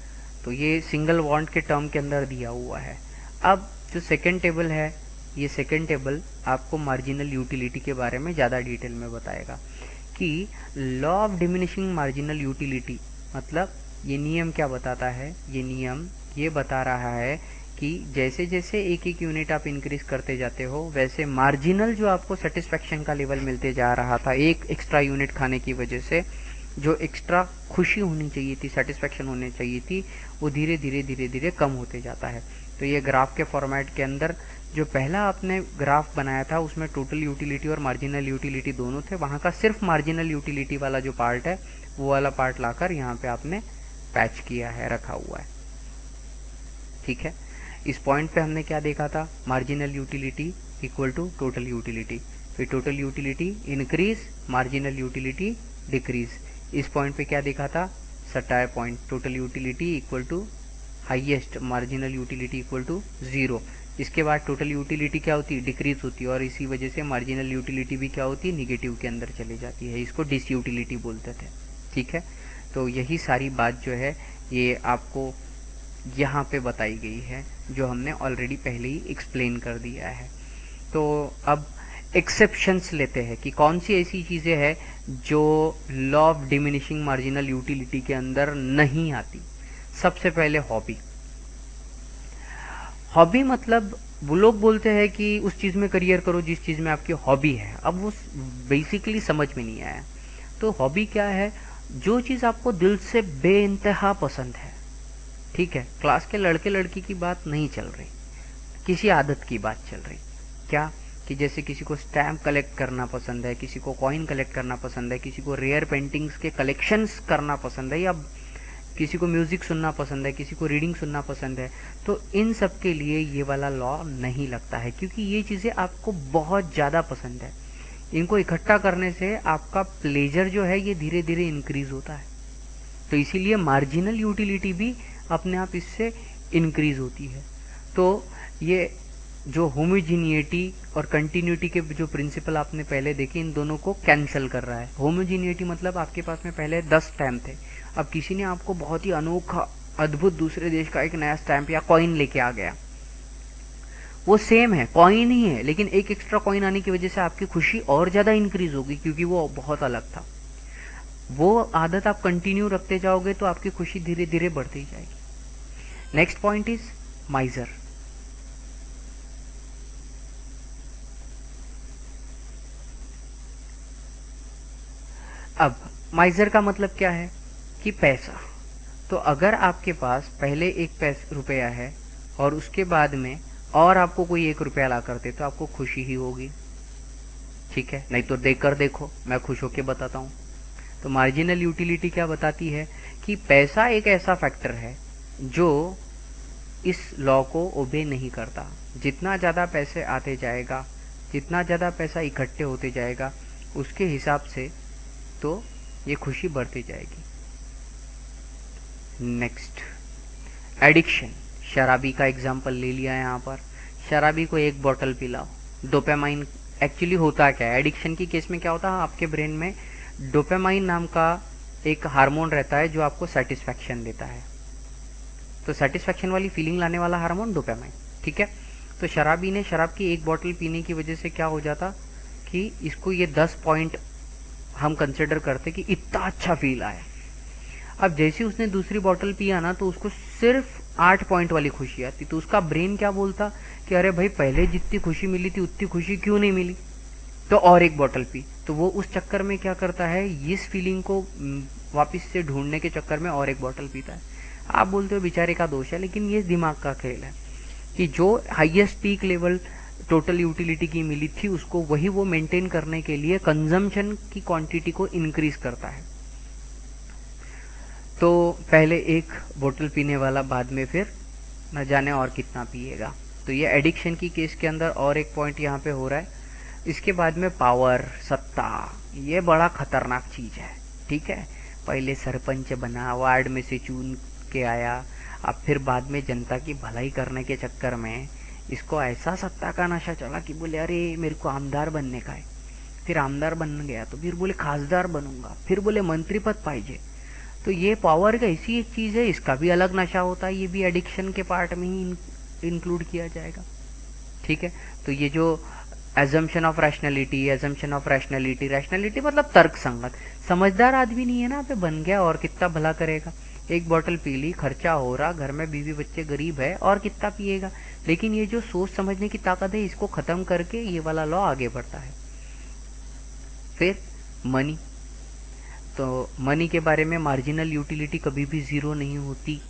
तो ये सिंगल वांट के टर्म के अंदर दिया हुआ है। अब जो सेकेंड टेबल है, ये सेकेंड टेबल आपको मार्जिनल यूटिलिटी के बारे में ज़्यादा डिटेल में बताएगा कि law of diminishing marginal utility मतलब ये नियम क्या बताता है। ये नियम ये बता रहा है कि जैसे जैसे एक एक यूनिट आप इंक्रीज करते जाते हो वैसे मार्जिनल जो आपको सेटिस्फैक्शन का लेवल मिलते जा रहा था एक एक्स्ट्रा यूनिट खाने की वजह से, जो एक्स्ट्रा खुशी होनी चाहिए थी, सेटिस्फैक्शन होनी चाहिए थी, वो धीरे धीरे धीरे धीरे कम होते जाता है। तो ये ग्राफ के फॉर्मेट के अंदर जो पहला आपने ग्राफ बनाया था उसमें टोटल यूटिलिटी और मार्जिनल यूटिलिटी दोनों थे, वहाँ का सिर्फ मार्जिनल यूटिलिटी वाला जो पार्ट है वो वाला पार्ट लाकर यहाँ पे आपने पैच किया है, रखा हुआ है। ठीक है, इस पॉइंट पे हमने क्या देखा था, marginal utility equal to total utility, फिर total utility increase, marginal utility decrease. इस पॉइंट पे क्या देखा था, satiety point, total utility equal to highest, marginal utility equal to 0। इसके बाद टोटल यूटिलिटी क्या होती है, डिक्रीज होती है, और इसी वजह से मार्जिनल यूटिलिटी भी क्या होती है, निगेटिव के अंदर चली जाती है। इसको डिस यूटिलिटी बोलते थे। ठीक है, तो यही सारी बात जो है ये आपको यहाँ पे बताई गई है, जो हमने ऑलरेडी पहले ही एक्सप्लेन कर दिया है। तो अब एक्सेप्शंस लेते हैं कि कौन सी ऐसी चीज़ें हैं जो law of diminishing marginal utility के अंदर नहीं आती। सबसे पहले हॉबी। हॉबी मतलब वो लोग बोलते हैं कि उस चीज़ में करियर करो जिस चीज़ में आपकी हॉबी है। अब वो बेसिकली समझ में नहीं आया। तो हॉबी क्या है, जो चीज़ आपको दिल से बेइंतहा पसंद है। ठीक है, क्लास के लड़के लड़की की बात नहीं चल रही, किसी आदत की बात चल रही। क्या कि जैसे किसी को स्टैम्प कलेक्ट करना पसंद है, किसी को कॉइन कलेक्ट करना पसंद है, किसी को रेयर पेंटिंग्स के कलेक्शंस करना पसंद है, या किसी को म्यूज़िक सुनना पसंद है, किसी को रीडिंग सुनना पसंद है, तो इन सब के लिए ये वाला लॉ नहीं लगता है, क्योंकि ये चीज़ें आपको बहुत ज़्यादा पसंद है। इनको इकट्ठा करने से आपका प्लेजर जो है ये धीरे धीरे इंक्रीज होता है, तो इसीलिए मार्जिनल यूटिलिटी भी अपने आप इससे इंक्रीज होती है। तो ये जो होमोजीनियटी और कंटिन्यूटी के जो प्रिंसिपल आपने पहले देखे, इन दोनों को कैंसिल कर रहा है। होमोजीनियटी मतलब आपके पास में पहले 10 स्टैम्प थे, अब किसी ने आपको बहुत ही अनोखा अद्भुत दूसरे देश का एक नया स्टैम्प या कॉइन लेके आ गया, वो सेम है, कॉइन ही है, लेकिन एक एक्स्ट्रा कॉइन आने की वजह से आपकी खुशी और ज़्यादा इंक्रीज होगी, क्योंकि वो बहुत अलग था। वो आदत आप कंटिन्यू रखते जाओगे तो आपकी खुशी धीरे धीरे बढ़ती जाएगी। Next point is माइजर। अब माइजर का मतलब क्या है कि पैसा। तो अगर आपके पास पहले एक रुपया है और उसके बाद में और आपको कोई 1 रुपया ला कर दे, तो आपको खुशी ही होगी, ठीक है? नहीं तो देख कर देखो, मैं खुश होके बताता हूँ। तो मार्जिनल यूटिलिटी क्या बताती है कि पैसा एक ऐसा फैक्टर है जो इस लॉ को ओबे नहीं करता। जितना ज़्यादा पैसे आते जाएगा, जितना ज़्यादा पैसा इकट्ठे होते जाएगा, उसके हिसाब से तो ये खुशी बढ़ती जाएगी। Next, addiction. शराबी का एग्जाम्पल ले लिया है यहाँ पर। शराबी को 1 बॉटल पिलाओ, डोपामाइन। एक्चुअली होता क्या है एडिक्शन की केस में, क्या होता है आपके ब्रेन में डोपामाइन नाम का एक हार्मोन रहता है जो आपको सेटिस्फैक्शन देता है। तो सेटिस्फैक्शन वाली फीलिंग लाने वाला हार्मोन डोपामाइन, ठीक है? तो शराबी ने शराब की 1 बॉटल पीने की वजह से क्या हो जाता कि इसको ये 10 पॉइंट हम कंसिडर करते कि इतना अच्छा फील आया। अब जैसे उसने दूसरी बॉटल पिया ना, तो उसको सिर्फ 8 पॉइंट वाली खुशी आती। तो उसका ब्रेन क्या बोलता कि अरे भाई, पहले जितनी खुशी मिली थी उतनी खुशी क्यों नहीं मिली, तो और 1 बॉटल पी। तो वो उस चक्कर में क्या करता है, इस फीलिंग को वापस से ढूंढने के चक्कर में और 1 बॉटल पीता है। आप बोलते हो बेचारे का दोष है, लेकिन ये दिमाग का खेल है कि जो highest peak level total utility की मिली थी, उसको वही वो मेंटेन करने के लिए कंजम्पशन की क्वांटिटी को इंक्रीज करता है। तो पहले 1 बोतल पीने वाला बाद में फिर न जाने और कितना पिएगा। तो ये एडिक्शन की केस के अंदर और एक पॉइंट यहाँ पे हो रहा है। इसके बाद में पावर, सत्ता, ये बड़ा खतरनाक चीज़ है, ठीक है? पहले सरपंच बना, वार्ड में से चुन के आया, अब फिर बाद में जनता की भलाई करने के चक्कर में इसको ऐसा सत्ता का नशा चला कि बोले अरे मेरे को आमदार बनने का है। फिर आमदार बन गया तो फिर बोले खासदार बनूंगा, फिर बोले मंत्री पद पाइजे। तो ये पावर का ऐसी एक चीज़ है, इसका भी अलग नशा होता है, ये भी एडिक्शन के पार्ट में ही इंक्लूड किया जाएगा, ठीक है? तो ये जो assumption of rationality, assumption of rationality, rationality मतलब तर्क संगत। समझदार आदमी नहीं है ना, पे बन गया और कितना भला करेगा। 1 बॉटल पी ली, खर्चा हो रहा, घर में बीवी बच्चे गरीब है, और कितना पिएगा। लेकिन ये जो सोच समझने की ताकत है, इसको खत्म करके ये वाला लॉ आगे बढ़ता है। फिर मनी। तो मनी के बारे में मार्जिनल यूटिलिटी कभी भी 0 नहीं होती,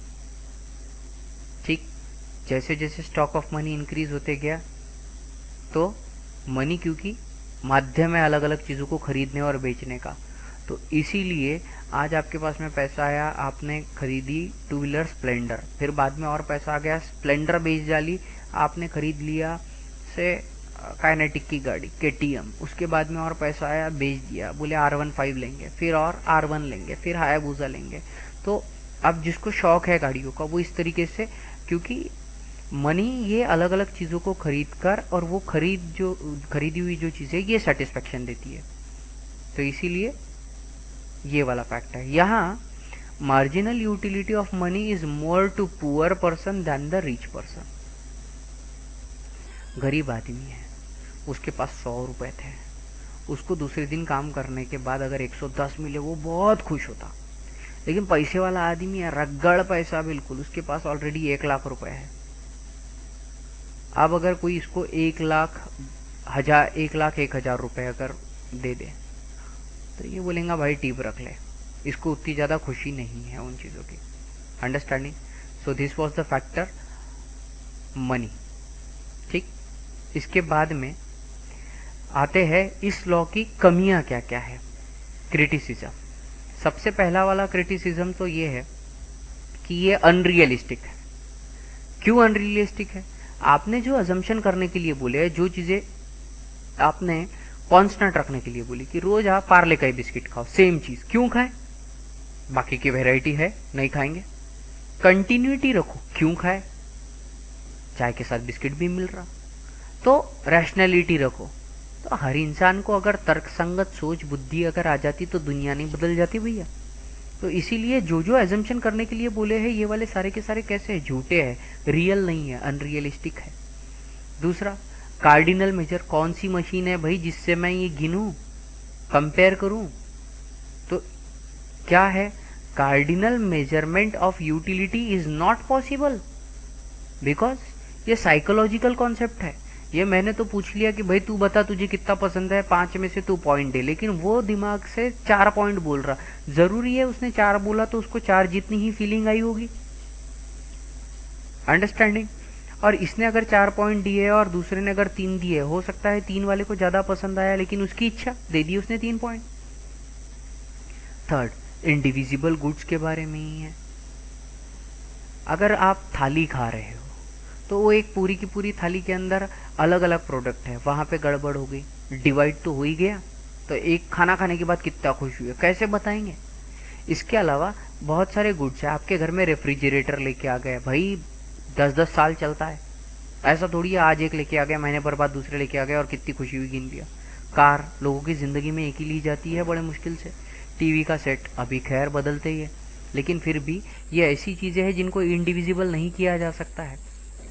ठीक? जैसे जैसे स्टॉक ऑफ मनी इंक्रीज होते गया, तो मनी क्योंकि माध्यम है अलग अलग चीज़ों को खरीदने और बेचने का, तो इसीलिए आज आपके पास में पैसा आया, आपने खरीदी 2 व्हीलर स्प्लेंडर, फिर बाद में और पैसा आ गया, स्प्लेंडर बेच डाली, आपने खरीद लिया से काइनेटिक की गाड़ी KTM, उसके बाद में और पैसा आया, बेच दिया, बोले R15 लेंगे, फिर और R1 लेंगे, फिर हायाबुसा लेंगे। तो अब जिसको शौक है गाड़ियों का, वो इस तरीके से, क्योंकि मनी ये अलग अलग चीज़ों को खरीद कर, और वो खरीदी हुई जो चीज़ें ये सेटिस्फेक्शन देती है, तो इसीलिए ये वाला फैक्ट है। यहाँ marginal utility of money is more to poor person than the rich person. गरीब आदमी है, उसके पास 100 रुपए थे, उसको दूसरे दिन काम करने के बाद अगर 110 मिले, वो बहुत खुश होता। लेकिन पैसे वाला आदमी है, रगड़ पैसा बिल्कुल, उसके पास ऑलरेडी 1 लाख रुपए है। अब अगर कोई इसको 1,01,000 रुपए अगर दे दे, तो ये बोलेगा भाई टिप रख ले, इसको उतनी ज़्यादा खुशी नहीं है उन चीज़ों की। Understanding? So this was the factor money, ठीक? इसके बाद में आते हैं इस लॉ की कमियां क्या क्या है। क्रिटिसिज्म। सबसे पहला वाला क्रिटिसिज्म तो ये है कि ये अनरियलिस्टिक है। क्यों अनरियलिस्टिक है? आपने जो अजम्पशन करने के लिए बोले, जो चीज़ें आपने कांस्टेंट रखने के लिए बोली कि रोज आप पार्ले का ही बिस्किट खाओ, सेम चीज़ क्यों खाएं? बाकी की वैरायटी है, नहीं खाएंगे। कंटिन्यूटी रखो, क्यों खाए? चाय के साथ बिस्किट भी मिल रहा। तो रैशनैलिटी रखो। तो हर इंसान को अगर तर्कसंगत सोच बुद्धि अगर आ जाती तो दुनिया नहीं बदल जाती भैया। तो इसीलिए जो जो एजम्पशन करने के लिए बोले हैं ये वाले सारे के सारे कैसे हैं? झूठे हैं, रियल नहीं है, अनरियलिस्टिक है। दूसरा, कार्डिनल मेजर कौन सी मशीन है भाई जिससे मैं ये गिनूं, कंपेयर करूं? तो क्या है? Cardinal measurement of utility is not possible, because ये साइकोलॉजिकल कॉन्सेप्ट है। ये मैंने तो पूछ लिया कि भाई तू बता तुझे कितना पसंद है, 5 में से तू पॉइंट दे, लेकिन वो दिमाग से 4 पॉइंट बोल रहा। जरूरी है उसने 4 बोला तो उसको 4 जितनी ही फीलिंग आई होगी, अंडरस्टैंडिंग। और इसने अगर 4 पॉइंट दिए और दूसरे ने अगर 3 दिए, हो सकता है 3 वाले को ज्यादा पसंद आया, लेकिन उसकी इच्छा दे दी उसने 3 पॉइंट। थर्ड, इंडिविजिबल गुड्स के बारे में ही है। अगर आप थाली खा रहे हो तो वो एक पूरी की पूरी थाली के अंदर अलग अलग प्रोडक्ट है, वहां पे गड़बड़ हो गई, डिवाइड तो हो ही गया। तो एक खाना खाने के बाद कितना खुश हुए, कैसे बताएंगे? इसके अलावा बहुत सारे गुड्स है। आपके घर में रेफ्रिजरेटर लेके आ गए भाई, 10-10 साल चलता है। ऐसा थोड़ी है आज एक लेके आ गया, महीने भर बाद दूसरे लेके आ गया और कितनी खुशी हुई, गिन लिया। कार लोगों की जिंदगी में एक ही ली जाती है बड़े मुश्किल से। टीवी का सेट अभी खैर बदलते ही है, लेकिन फिर भी ये ऐसी चीजें हैं जिनको इंडिविजिबल नहीं किया जा सकता है।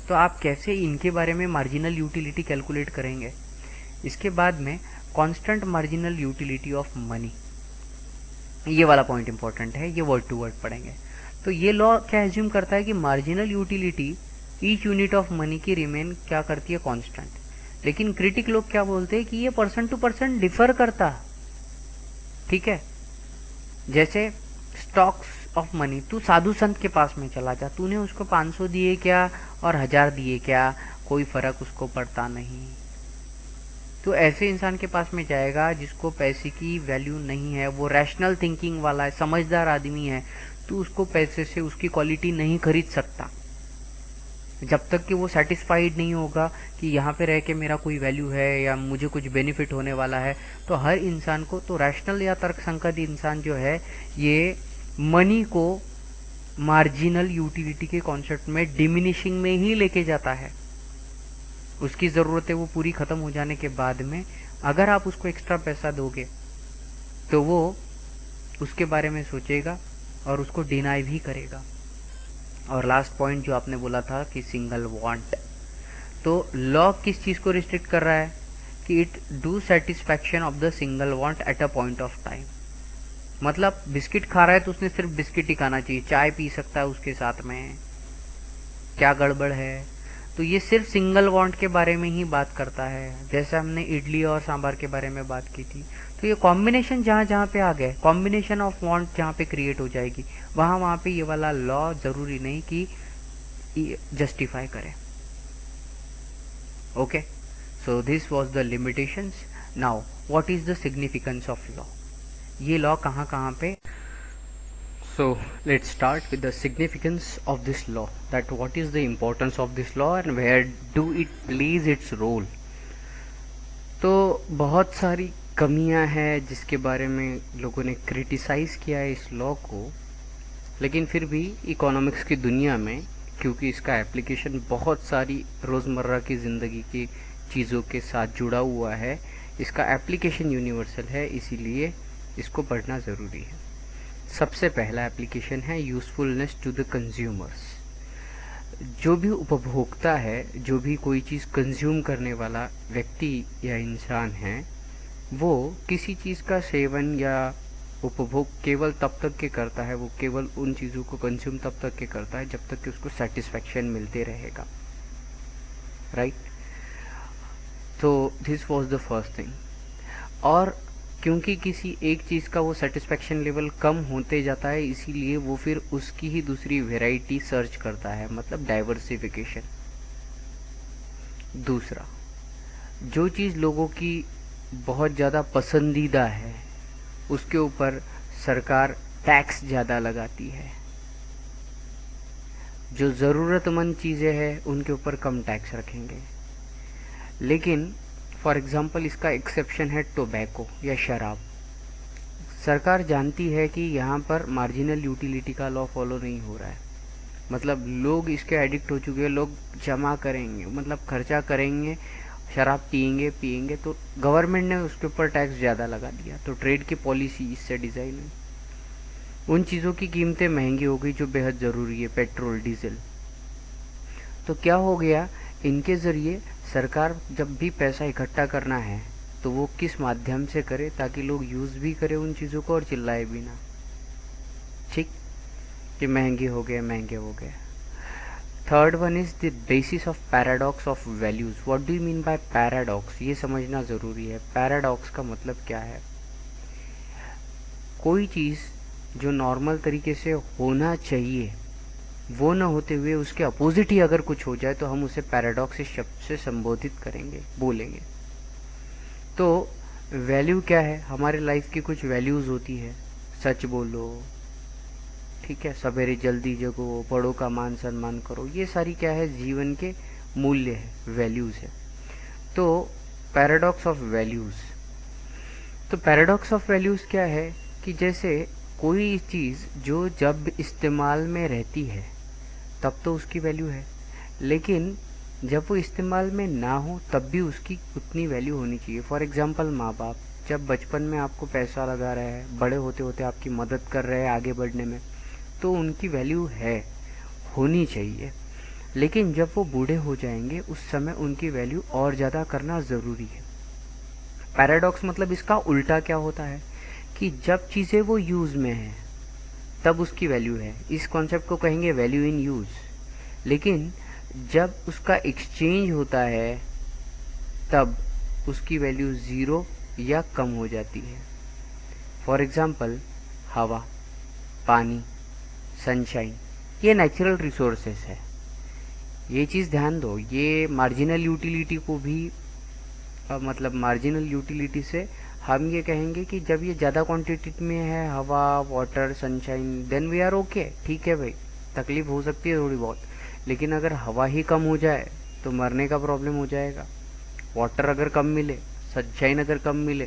तो आप कैसे इनके बारे में मार्जिनल यूटिलिटी कैलकुलेट करेंगे? इसके बाद में constant marginal utility of money, ये वाला पॉइंट इंपॉर्टेंट है, ये वर्ड टू वर्ड पढ़ेंगे। तो ये लॉ क्या एज्यूम करता है कि marginal utility each unit of money की रिमेन क्या करती है? कांस्टेंट। लेकिन क्रिटिक लोग क्या बोलते हैं कि ये पर्सन टू पर्सन डिफर करता है। ठीक है, जैसे स्टॉक्स ऑफ मनी, तू साधु संत के पास में चला जा, तूने उसको 500 दिए क्या और 1000 दिए क्या, कोई फर्क उसको पड़ता नहीं। तो ऐसे इंसान के पास में जाएगा जिसको पैसे की वैल्यू नहीं है, वो रैशनल थिंकिंग वाला है, समझदार आदमी है, तो उसको पैसे से उसकी क्वालिटी नहीं खरीद सकता जब तक कि वो सेटिस्फाइड नहीं होगा कि यहाँ पे रह के मेरा कोई वैल्यू है या मुझे कुछ बेनिफिट होने वाला है। तो हर इंसान को, तो रैशनल या तर्कसंगत इंसान जो है ये मनी को मार्जिनल यूटिलिटी के कॉन्सेप्ट में डिमिनिशिंग में ही लेके जाता है। उसकी ज़रूरतें वो पूरी ख़त्म हो जाने के बाद में अगर आप उसको एक्स्ट्रा पैसा दोगे तो वो उसके बारे में सोचेगा और उसको डिनाई भी करेगा। और लास्ट पॉइंट जो आपने बोला था कि सिंगल वांट, तो लॉ किस चीज़ को रिस्ट्रिक्ट कर रहा है कि it do satisfaction of the single want at a point of time. मतलब बिस्किट खा रहा है तो उसने सिर्फ बिस्किट ही खाना चाहिए, चाय पी सकता है उसके साथ में, क्या गड़बड़ है? तो ये सिर्फ सिंगल वांट के बारे में ही बात करता है, जैसे हमने इडली और सांभर के बारे में बात की थी। तो ये कॉम्बिनेशन जहाँ जहाँ पे आ गए, कॉम्बिनेशन ऑफ वांट जहाँ पे क्रिएट हो जाएगी, वहाँ पे ये वाला लॉ जरूरी नहीं कि जस्टिफाई करे। Okay, so this was the limitations. Now what is the significance of law? ये लॉ कहाँ कहाँ पे? So let's start with the significance of this law, that what is the importance of this law and where do it plays its role. तो बहुत सारी कमियां हैं जिसके बारे में लोगों ने क्रिटिसाइज़ किया है इस लॉ को, लेकिन फिर भी इकोनॉमिक्स की दुनिया में क्योंकि इसका एप्लीकेशन बहुत सारी रोज़मर्रा की ज़िंदगी की चीज़ों के साथ जुड़ा हुआ है, इसका एप्लीकेशन यूनिवर्सल है, इसीलिए इसको पढ़ना ज़रूरी है। सबसे पहला एप्लीकेशन है यूज़फुलनेस टू द कंज्यूमर्स। जो भी उपभोक्ता है, जो भी कोई चीज़ कंज्यूम करने वाला व्यक्ति या इंसान है, वो किसी चीज़ का सेवन या उपभोग केवल तब तक के करता है, वो केवल उन चीज़ों को कंज्यूम तब तक के करता है जब तक कि उसको सेटिस्फैक्शन मिलते रहेगा, राइट? तो this was the first thing. और क्योंकि किसी एक चीज़ का वो सेटिस्फैक्शन लेवल कम होते जाता है, इसीलिए वो फिर उसकी ही दूसरी वैरायटी सर्च करता है, मतलब डाइवर्सिफिकेशन। दूसरा, जो चीज़ लोगों की बहुत ज़्यादा पसंदीदा है उसके ऊपर सरकार टैक्स ज़्यादा लगाती है, जो ज़रूरतमंद चीज़ें हैं उनके ऊपर कम टैक्स रखेंगे। लेकिन फॉर एग्ज़ाम्पल इसका एक्सेप्शन है टोबैको या शराब। सरकार जानती है कि यहाँ पर मार्जिनल यूटिलिटी का लॉ फॉलो नहीं हो रहा है, मतलब लोग इसके एडिक्ट हो चुके हैं, लोग जमा करेंगे, मतलब खर्चा करेंगे, शराब पियेंगे, तो गवर्नमेंट ने उसके ऊपर टैक्स ज़्यादा लगा दिया। तो ट्रेड की पॉलिसी इससे डिज़ाइन हुई। उन चीज़ों की कीमतें महंगी हो गई जो बेहद ज़रूरी है, पेट्रोल डीजल। तो क्या हो गया, इनके ज़रिए सरकार जब भी पैसा इकट्ठा करना है तो वो किस माध्यम से करे ताकि लोग यूज़ भी करें उन चीज़ों को और चिल्लाए भी ना। ठीक, कि महंगे हो गए। Third one is the basis of paradox of values. What do you mean by paradox, ये समझना ज़रूरी है। पैराडॉक्स का मतलब क्या है? कोई चीज़ जो नॉर्मल तरीके से होना चाहिए वो ना होते हुए उसके अपोजिट ही अगर कुछ हो जाए तो हम उसे पैराडॉक्स इस शब्द से संबोधित करेंगे, बोलेंगे। तो वैल्यू क्या है? हमारे लाइफ की कुछ वैल्यूज़ होती है, सच बोलो, ठीक है, सवेरे जल्दी जगो, बड़ों का मान सम्मान करो, ये सारी क्या है, जीवन के मूल्य है, वैल्यूज़ है। तो पैराडॉक्स ऑफ वैल्यूज़, तो पैराडॉक्स ऑफ वैल्यूज़ क्या है कि जैसे कोई चीज़ जो जब इस्तेमाल में रहती है तब तो उसकी वैल्यू है, लेकिन जब वो इस्तेमाल में ना हो तब भी उसकी उतनी वैल्यू होनी चाहिए। फॉर एग्जांपल, माँ बाप जब बचपन में आपको पैसा लगा रहे हैं, बड़े होते होते आपकी मदद कर रहे हैं आगे बढ़ने में, तो उनकी वैल्यू है, होनी चाहिए। लेकिन जब वो बूढ़े हो जाएंगे उस समय उनकी वैल्यू और ज़्यादा करना ज़रूरी है। पैराडॉक्स मतलब इसका उल्टा क्या होता है कि जब चीज़ें वो यूज़ में हैं तब उसकी वैल्यू है, इस कॉन्सेप्ट को कहेंगे वैल्यू इन यूज़। लेकिन जब उसका एक्सचेंज होता है तब उसकी वैल्यू ज़ीरो या कम हो जाती है। फॉर एग्ज़ाम्पल, हवा, पानी, सनशाइन, ये नेचुरल रिसोर्सेस है। ये चीज़ ध्यान दो, ये मार्जिनल यूटिलिटी को भी मतलब मार्जिनल यूटिलिटी से हम ये कहेंगे कि जब ये ज़्यादा क्वांटिटी में है, हवा, water, sunshine, then we are okay, ठीक है भाई, तकलीफ हो सकती है थोड़ी बहुत। लेकिन अगर हवा ही कम हो जाए तो मरने का प्रॉब्लम हो जाएगा। वाटर अगर कम मिले, सनशाइन अगर कम मिले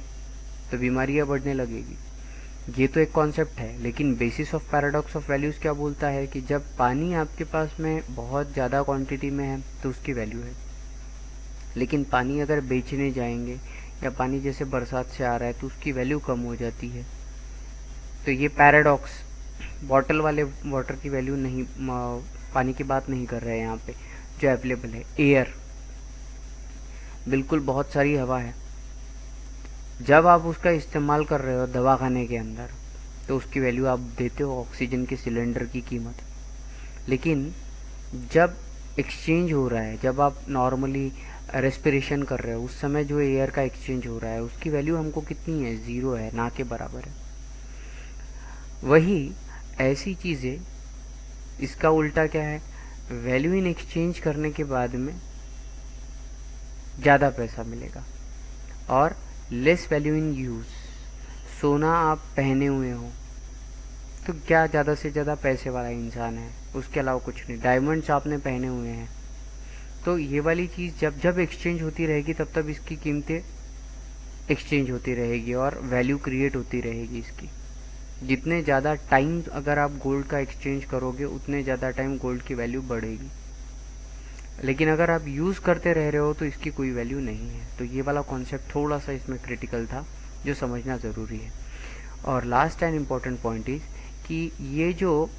तो बीमारियां बढ़ने लगेगी। ये तो एक कॉन्सेप्ट है, लेकिन basis of paradox of values क्या बोलता है कि जब पानी आपके पास में बहुत ज़्यादा क्वांटिटी में है तो उसकी वैल्यू है, लेकिन पानी अगर बेचने जाएंगे या पानी जैसे बरसात से आ रहा है तो उसकी वैल्यू कम हो जाती है। तो ये पैराडॉक्स, बॉटल वाले वाटर की वैल्यू नहीं, पानी की बात नहीं कर रहे हैं यहाँ पे, जो अवेलेबल है। एयर, बिल्कुल बहुत सारी हवा है, जब आप उसका इस्तेमाल कर रहे हो दवाखाने के अंदर तो उसकी वैल्यू आप देते हो ऑक्सीजन के सिलेंडर की कीमत। लेकिन जब एक्सचेंज हो रहा है, जब आप नॉर्मली रेस्पिरेशन कर रहे हो उस समय जो एयर का एक्सचेंज हो रहा है उसकी वैल्यू हमको कितनी है, ज़ीरो है, ना के बराबर है। वही ऐसी चीज़ें, इसका उल्टा क्या है, वैल्यू इन एक्सचेंज करने के बाद में ज़्यादा पैसा मिलेगा। और लेस वैल्यू इन यूज़, सोना आप पहने हुए हो तो क्या ज़्यादा से ज़्यादा पैसे वाला इंसान है, उसके अलावा कुछ नहीं। डायमंड्स आपने पहने हुए हैं, तो ये वाली चीज़ जब जब एक्सचेंज होती रहेगी तब तब इसकी कीमतें एक्सचेंज होती रहेगी और वैल्यू क्रिएट होती रहेगी इसकी। जितने ज़्यादा टाइम अगर आप गोल्ड का एक्सचेंज करोगे उतने ज़्यादा टाइम गोल्ड की वैल्यू बढ़ेगी। लेकिन अगर आप यूज़ करते रह रहे हो तो इसकी कोई वैल्यू नहीं है। तो ये वाला कॉन्सेप्ट थोड़ा सा इसमें क्रिटिकल था जो समझना ज़रूरी है। और last and important point is कि ये जो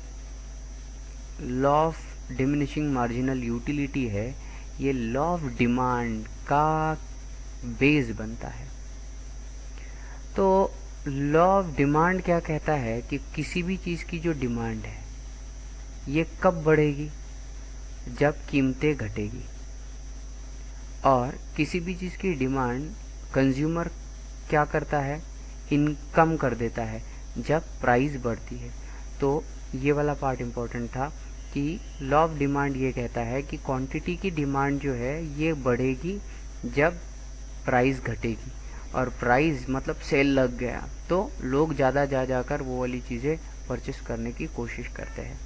law of diminishing marginal utility है, ये लॉ ऑफ डिमांड का बेस बनता है। तो लॉ ऑफ डिमांड क्या कहता है कि किसी भी चीज़ की जो डिमांड है ये कब बढ़ेगी, जब कीमतें घटेगी। और किसी भी चीज़ की डिमांड कंज्यूमर क्या करता है, इनकम कर देता है जब प्राइस बढ़ती है। तो ये वाला पार्ट इम्पोर्टेंट था कि लॉ ऑफ डिमांड ये कहता है कि क्वांटिटी की डिमांड जो है ये बढ़ेगी जब प्राइस घटेगी। और प्राइस मतलब सेल लग गया तो लोग ज़्यादा जा जाकर वो वाली चीज़ें परचेस करने की कोशिश करते हैं।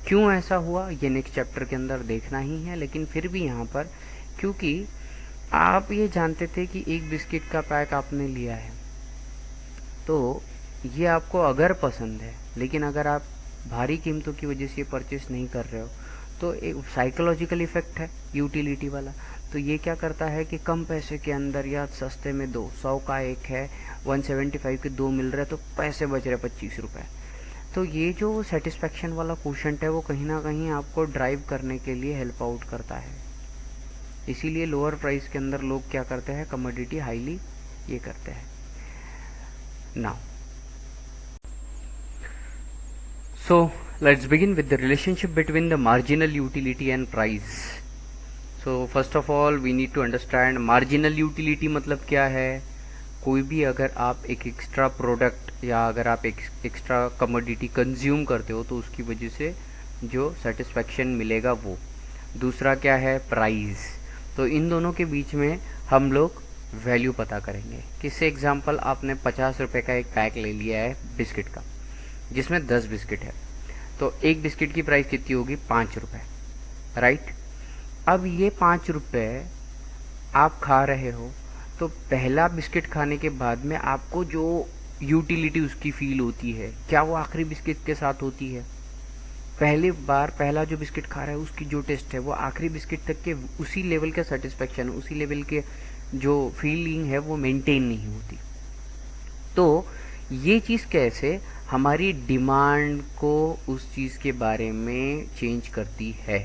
क्यों ऐसा हुआ ये नेक्स्ट चैप्टर के अंदर देखना ही है, लेकिन फिर भी यहाँ पर क्योंकि आप ये जानते थे कि एक बिस्किट का पैक आपने लिया है तो ये आपको अगर पसंद है, लेकिन अगर आप भारी कीमतों की वजह से ये परचेस नहीं कर रहे हो तो एक साइकोलॉजिकल इफेक्ट है यूटिलिटी वाला। तो ये क्या करता है कि कम पैसे के अंदर या सस्ते में दो, 100 का एक है 175 के दो मिल रहे हैं तो पैसे बच रहे 25 रुपये। तो ये जो सेटिस्फैक्शन वाला क्वोशंट है वो कहीं ना कहीं आपको ड्राइव करने के लिए हेल्प आउट करता है। इसीलिए लोअर प्राइस के अंदर लोग क्या करते हैं, कमोडिटी हाईली ये करते हैं। Now so let's begin with the relationship between the marginal utility and price. So first of all we need to understand marginal utility मतलब क्या है। कोई भी अगर आप एक एक्स्ट्रा प्रोडक्ट या अगर आप एक एक्स्ट्रा कमोडिटी कंज्यूम करते हो तो उसकी वजह से जो सेटिस्फैक्शन मिलेगा वो। दूसरा क्या है, प्राइस। तो इन दोनों के बीच में हम लोग वैल्यू पता करेंगे। किससे एग्जांपल, आपने 50 रुपये का एक पैक ले लिया है बिस्किट का जिसमें 10 बिस्किट है, तो एक बिस्किट की प्राइस कितनी होगी, 5 रुपये, राइट। अब ये 5 रुपये आप खा रहे हो तो पहला बिस्किट खाने के बाद में आपको जो यूटिलिटी उसकी फील होती है, क्या वो आखिरी बिस्किट के साथ होती है? पहली बार पहला जो बिस्किट खा रहा है उसकी जो टेस्ट है वो आखिरी बिस्किट तक के उसी लेवल का सेटिस्फेक्शन, उसी लेवल के जो फीलिंग है वो मेंटेन नहीं होती। तो ये चीज़ कैसे हमारी डिमांड को उस चीज़ के बारे में चेंज करती है।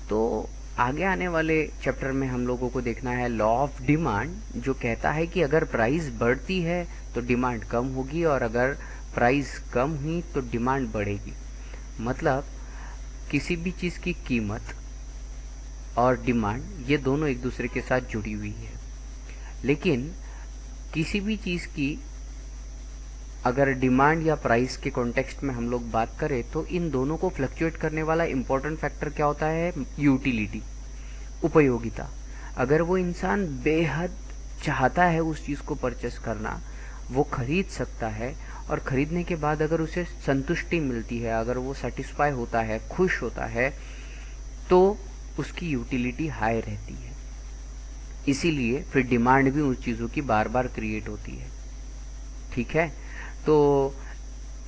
तो आगे आने वाले चैप्टर में हम लोगों को देखना है लॉ ऑफ डिमांड, जो कहता है कि अगर प्राइस बढ़ती है तो डिमांड कम होगी और अगर प्राइस कम हुई तो डिमांड बढ़ेगी। मतलब किसी भी चीज़ की कीमत और डिमांड ये दोनों एक दूसरे के साथ जुड़ी हुई है, लेकिन किसी भी चीज़ की अगर डिमांड या प्राइस के कॉन्टेक्स्ट में हम लोग बात करें तो इन दोनों को फ्लक्चुएट करने वाला इम्पोर्टेंट फैक्टर क्या होता है, यूटिलिटी, उपयोगिता। अगर वो इंसान बेहद चाहता है उस चीज़ को परचेस करना, वो खरीद सकता है और खरीदने के बाद अगर उसे संतुष्टि मिलती है, अगर वो सेटिस्फाई होता है, खुश होता है, तो उसकी यूटिलिटी हाई रहती है। इसीलिए फिर डिमांड भी उस चीज़ों की बार बार क्रिएट होती है, ठीक है। तो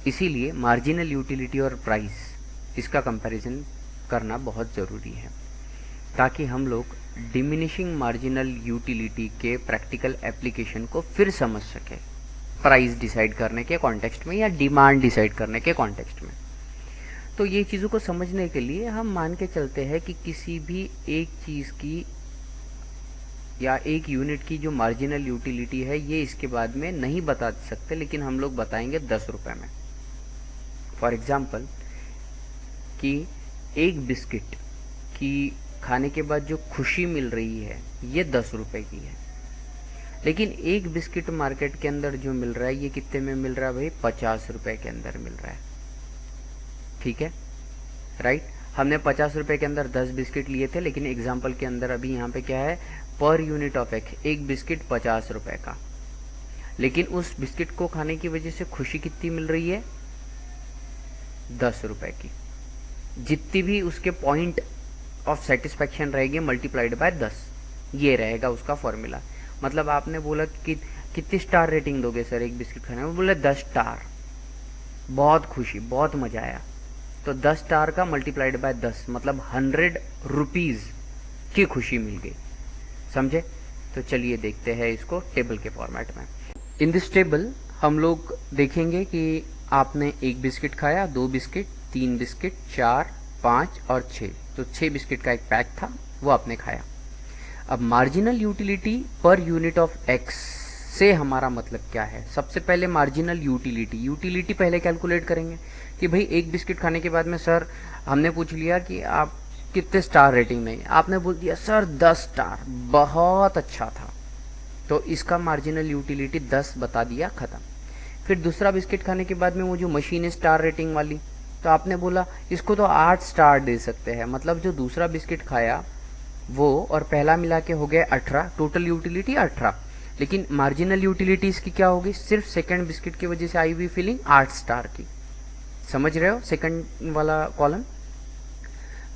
इसीलिए मार्जिनल यूटिलिटी और प्राइस इसका कंपैरिजन करना बहुत ज़रूरी है ताकि हम लोग डिमिनिशिंग मार्जिनल यूटिलिटी के प्रैक्टिकल एप्लीकेशन को फिर समझ सकें, प्राइस डिसाइड करने के कॉन्टेक्स्ट में या डिमांड डिसाइड करने के कॉन्टेक्स्ट में। तो ये चीज़ों को समझने के लिए हम मान के चलते हैं कि किसी भी एक चीज़ की या एक यूनिट की जो मार्जिनल यूटिलिटी है ये इसके बाद में नहीं बता सकते, लेकिन हम लोग बताएंगे 10 रुपये में। फॉर एग्जाम्पल कि एक बिस्किट की खाने के बाद जो खुशी मिल रही है ये 10 रुपये की है, लेकिन एक बिस्किट मार्केट के अंदर जो मिल रहा है ये कितने में मिल रहा है भाई, 50 रुपये के अंदर मिल रहा है, ठीक है, राइट। हमने 50 रुपये के अंदर 10 बिस्किट लिए थे, लेकिन एग्जाम्पल के अंदर अभी यहाँ पे क्या है, पर यूनिट ऑफ एक बिस्किट 50 रुपये का, लेकिन उस बिस्किट को खाने की वजह से खुशी कितनी मिल रही है, 10 रुपये की। जितनी भी उसके पॉइंट ऑफ सेटिस्फैक्शन रहेगी मल्टीप्लाइड बाय 10, ये रहेगा उसका फॉर्मूला। मतलब आपने बोला कि कितनी स्टार रेटिंग दोगे सर एक बिस्किट खाने में, बोले 10 स्टार, बहुत खुशी, बहुत मजा आया, तो 10 स्टार का मल्टीप्लाइड बाय 10 मतलब 100 रुपीज़ की खुशी मिल गई, समझे। तो चलिए देखते हैं इसको टेबल के फॉर्मेट में। इन दिस टेबल हम लोग देखेंगे कि आपने एक बिस्किट खाया, 2 बिस्किट, 3 बिस्किट, 4, 5 और 6, तो 6 बिस्किट का एक पैक था वो आपने खाया। अब marginal utility per unit of x से हमारा मतलब क्या है। सबसे पहले मार्जिनल यूटिलिटी पहले कैलकुलेट करेंगे कि भाई एक बिस्किट खाने के बाद में सर हमने पूछ लिया कि आप कितने स्टार रेटिंग नहीं, आपने बोल दिया सर 10 स्टार, बहुत अच्छा था, तो इसका मार्जिनल यूटिलिटी 10 बता दिया, ख़त्म। फिर दूसरा बिस्किट खाने के बाद में वो जो मशीन है स्टार रेटिंग वाली, तो आपने बोला इसको तो 8 स्टार दे सकते हैं, मतलब जो दूसरा बिस्किट खाया वो और पहला मिला के हो गया 18, टोटल यूटिलिटी 18, लेकिन मार्जिनल यूटिलिटी इसकी क्या होगी, सिर्फ सेकंड बिस्किट की वजह से आई हुई फीलिंग 8 स्टार की। समझ रहे हो सेकंड वाला कॉलम,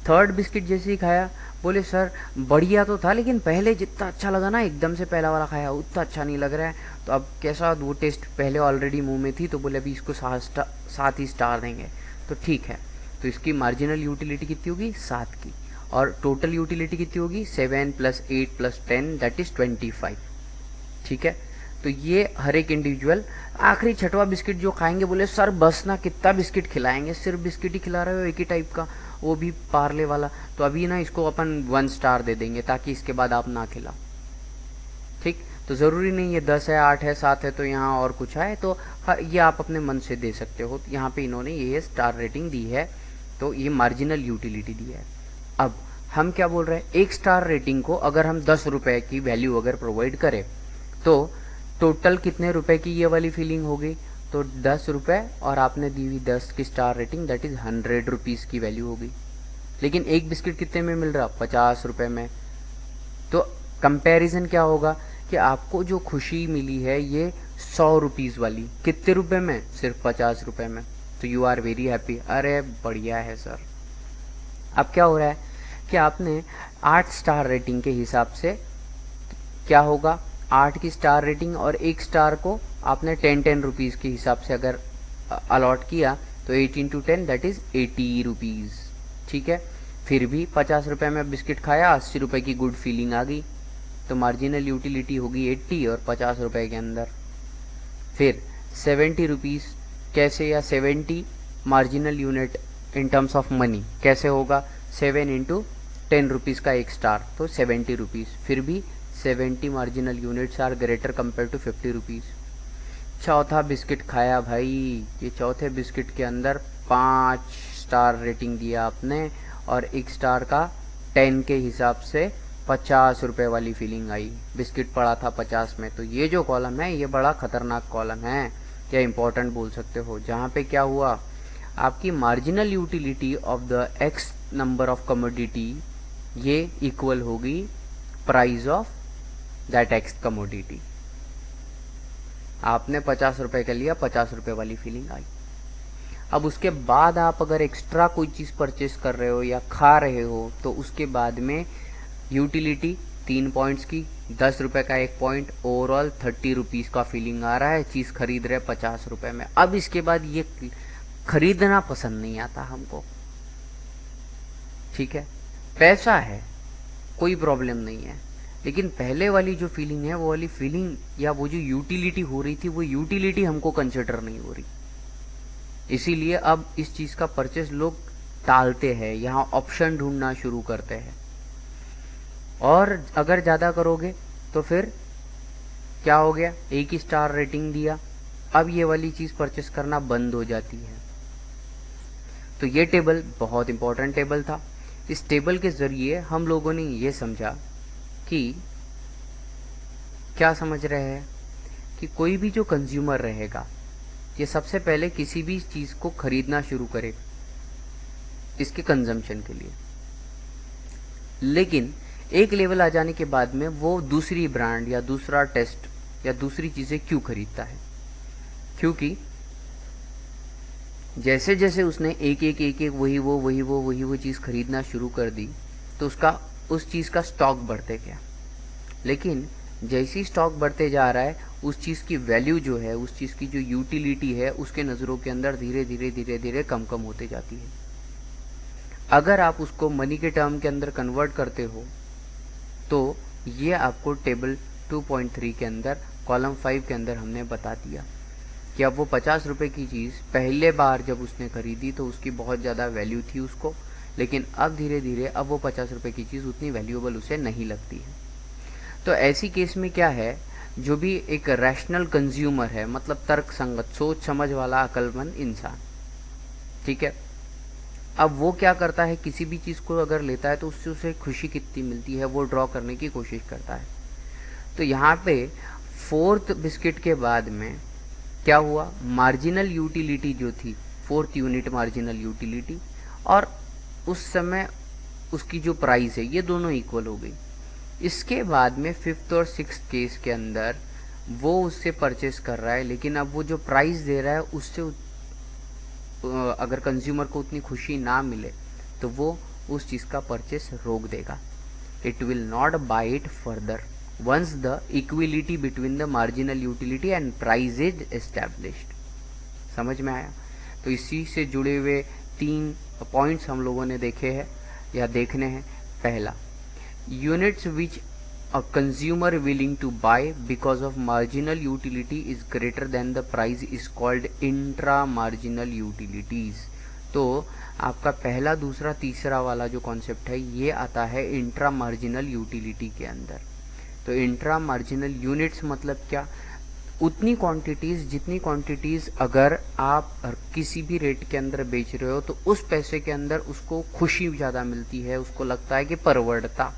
थर्ड बिस्किट जैसे ही खाया, बोले सर बढ़िया तो था लेकिन पहले जितना अच्छा लगा ना, एकदम से पहला वाला खाया उतना अच्छा नहीं लग रहा है। तो अब कैसा, वो टेस्ट पहले ऑलरेडी मुंह में थी, तो बोले अभी इसको 7 ही स्टार देंगे। तो ठीक है, तो इसकी मार्जिनल यूटिलिटी कितनी होगी, 7 की, और टोटल यूटिलिटी कितनी होगी, 7 + 8 + 10 दैट इज 25। ठीक है, तो ये हर एक इंडिविजुअल। आखिरी छठवा बिस्किट जो खाएंगे, बोले सर बस ना, कितना बिस्किट खिलाएंगे, सिर्फ बिस्किट ही खिला रहे हो एक ही टाइप का, वो भी पार्ले वाला। तो अभी ना इसको अपन 1 स्टार दे देंगे ताकि इसके बाद आप ना खिलाओ। ठीक, तो ज़रूरी नहीं ये 10 है, 8 है, 7 है तो यहाँ और कुछ है, तो ये आप अपने मन से दे सकते हो। तो यहाँ पे इन्होंने ये स्टार रेटिंग दी है, तो ये मार्जिनल यूटिलिटी दी है। अब हम क्या बोल रहे हैं, 1 स्टार रेटिंग को अगर हम 10 रुपये की वैल्यू अगर प्रोवाइड करें, तो टोटल कितने रुपए की ये वाली फीलिंग हो गई, तो 10 रुपये, और आपने दी हुई 10 की star rating, that is 100 rupees की वैल्यू हो गई। लेकिन एक बिस्किट कितने में मिल रहा, 50 रुपये में। तो कंपैरिजन क्या होगा कि आपको जो खुशी मिली है ये 100 रुपीज़ वाली, कितने रुपए में, सिर्फ 50 रुपये में। तो यू आर वेरी हैप्पी, अरे बढ़िया है सर। अब क्या हो रहा है कि आपने 8 स्टार रेटिंग के हिसाब से क्या होगा, 8 की स्टार रेटिंग और 1 स्टार को आपने 10 रुपीज़ के हिसाब से अगर अलॉट किया, तो 8 × 10 दैट इज़ 80 रुपीज़। ठीक है, फिर भी 50 रुपये में बिस्किट खाया, 80 रुपये की गुड फीलिंग आ गई, तो मार्जिनल यूटिलिटी होगी 80 और 50 रुपये के अंदर। फिर 70 रुपीज़ कैसे, या 70 marginal unit in terms of money कैसे होगा, 7 × 10 रुपीज़ का 1 स्टार, तो 70 रुपीज़। फिर भी 70 marginal units are greater compare to 50 rupees. चौथा बिस्किट खाया भाई, ये चौथे बिस्किट के अंदर 5 स्टार रेटिंग दिया आपने, और 1 स्टार का 10 के हिसाब से 50 रुपये वाली फीलिंग आई। बिस्किट पड़ा था 50 में। तो ये जो कॉलम है ये बड़ा खतरनाक कॉलम है, या इंपॉर्टेंट बोल सकते हो, जहाँ पे क्या हुआ, आपकी marginal utility of the x number of commodity ये इक्वल होगी price of that x commodity. आपने 50 रुपये का लिया, 50 रुपये वाली फीलिंग आई। अब उसके बाद आप अगर एक्स्ट्रा कोई चीज़ परचेस कर रहे हो या खा रहे हो, तो उसके बाद में यूटिलिटी 3 पॉइंट्स की, 10 रुपये का 1 पॉइंट, ओवरऑल 30 रुपीज़ का फीलिंग आ रहा है, चीज़ खरीद रहे 50 रुपये में। अब इसके बाद ये खरीदना पसंद नहीं आता हमको। ठीक है, पैसा है, कोई प्रॉब्लम नहीं है, लेकिन पहले वाली जो फीलिंग है, वो वाली फीलिंग या वो जो यूटिलिटी हो रही थी, वो यूटिलिटी हमको कंसिडर नहीं हो रही। इसीलिए अब इस चीज़ का परचेस लोग टालते हैं, यहाँ ऑप्शन ढूंढना शुरू करते हैं। और अगर ज़्यादा करोगे तो फिर क्या हो गया, 1 ही स्टार रेटिंग दिया, अब ये वाली चीज़ परचेस करना बंद हो जाती है। तो ये टेबल बहुत इंपॉर्टेंट टेबल था। इस टेबल के ज़रिए हम लोगों ने ये समझा कि क्या समझ रहे हैं कि कोई भी जो कंज्यूमर रहेगा, ये सबसे पहले किसी भी चीज़ को खरीदना शुरू करे इसके कंजम्पशन के लिए, लेकिन एक लेवल आ जाने के बाद में वो दूसरी ब्रांड या दूसरा टेस्ट या दूसरी चीज़ें क्यों खरीदता है, क्योंकि जैसे जैसे उसने एक वही वो चीज़ खरीदना शुरू कर दी, तो उसका उस चीज़ का स्टॉक बढ़ते गया। लेकिन जैसी स्टॉक बढ़ते जा रहा है, उस चीज़ की वैल्यू जो है, उस चीज़ की जो यूटिलिटी है, उसके नज़रों के अंदर धीरे धीरे कम होते जाती है। अगर आप उसको मनी के टर्म के अंदर कन्वर्ट करते हो, तो ये आपको टेबल 2.3 के अंदर कॉलम 5 के अंदर हमने बता दिया कि अब वो 50 रुपये की चीज़ पहले बार जब उसने खरीदी तो उसकी बहुत ज़्यादा वैल्यू थी उसको, लेकिन अब धीरे धीरे अब वो 50 रुपये की चीज़ उतनी वैल्यूएबल उसे नहीं लगती है। तो ऐसी केस में क्या है, जो भी एक रैशनल कंज्यूमर है, मतलब तर्क संगत सोच समझ वाला अक्लमंद इंसान, ठीक है, अब वो क्या करता है, किसी भी चीज़ को अगर लेता है तो उससे उसे खुशी कितनी मिलती है वो ड्रॉ करने की कोशिश करता है। तो यहाँ पे 4th बिस्किट के बाद में क्या हुआ, मार्जिनल यूटिलिटी जो थी 4th यूनिट मार्जिनल यूटिलिटी, और उस समय उसकी जो प्राइस है, ये दोनों इक्वल हो गई। इसके बाद में 5th और 6th केस के अंदर वो उससे परचेस कर रहा है, लेकिन अब वो जो प्राइस दे रहा है उससे अगर कंज्यूमर को उतनी खुशी ना मिले, तो वो उस चीज़ का परचेस रोक देगा। It will not buy it further once the equality between the marginal utility and price is established. समझ में आया? तो इसी से जुड़े हुए 3 पॉइंट्स हम लोगों ने देखे हैं या देखने हैं। पहला, units which a consumer willing to buy because of marginal utility is greater than the price is called intra marginal utilities। तो आपका पहला, दूसरा, तीसरा वाला जो कॉन्सेप्ट है ये आता है इंट्रा मार्जिनल यूटिलिटी के अंदर। तो इंट्रा मार्जिनल यूनिट्स मतलब क्या? उतनी क्वांटिटीज़, जितनी क्वांटिटीज़ अगर आप किसी भी रेट के अंदर बेच रहे हो तो उस पैसे के अंदर उसको खुशी ज़्यादा मिलती है, उसको लगता है कि परवड़ता।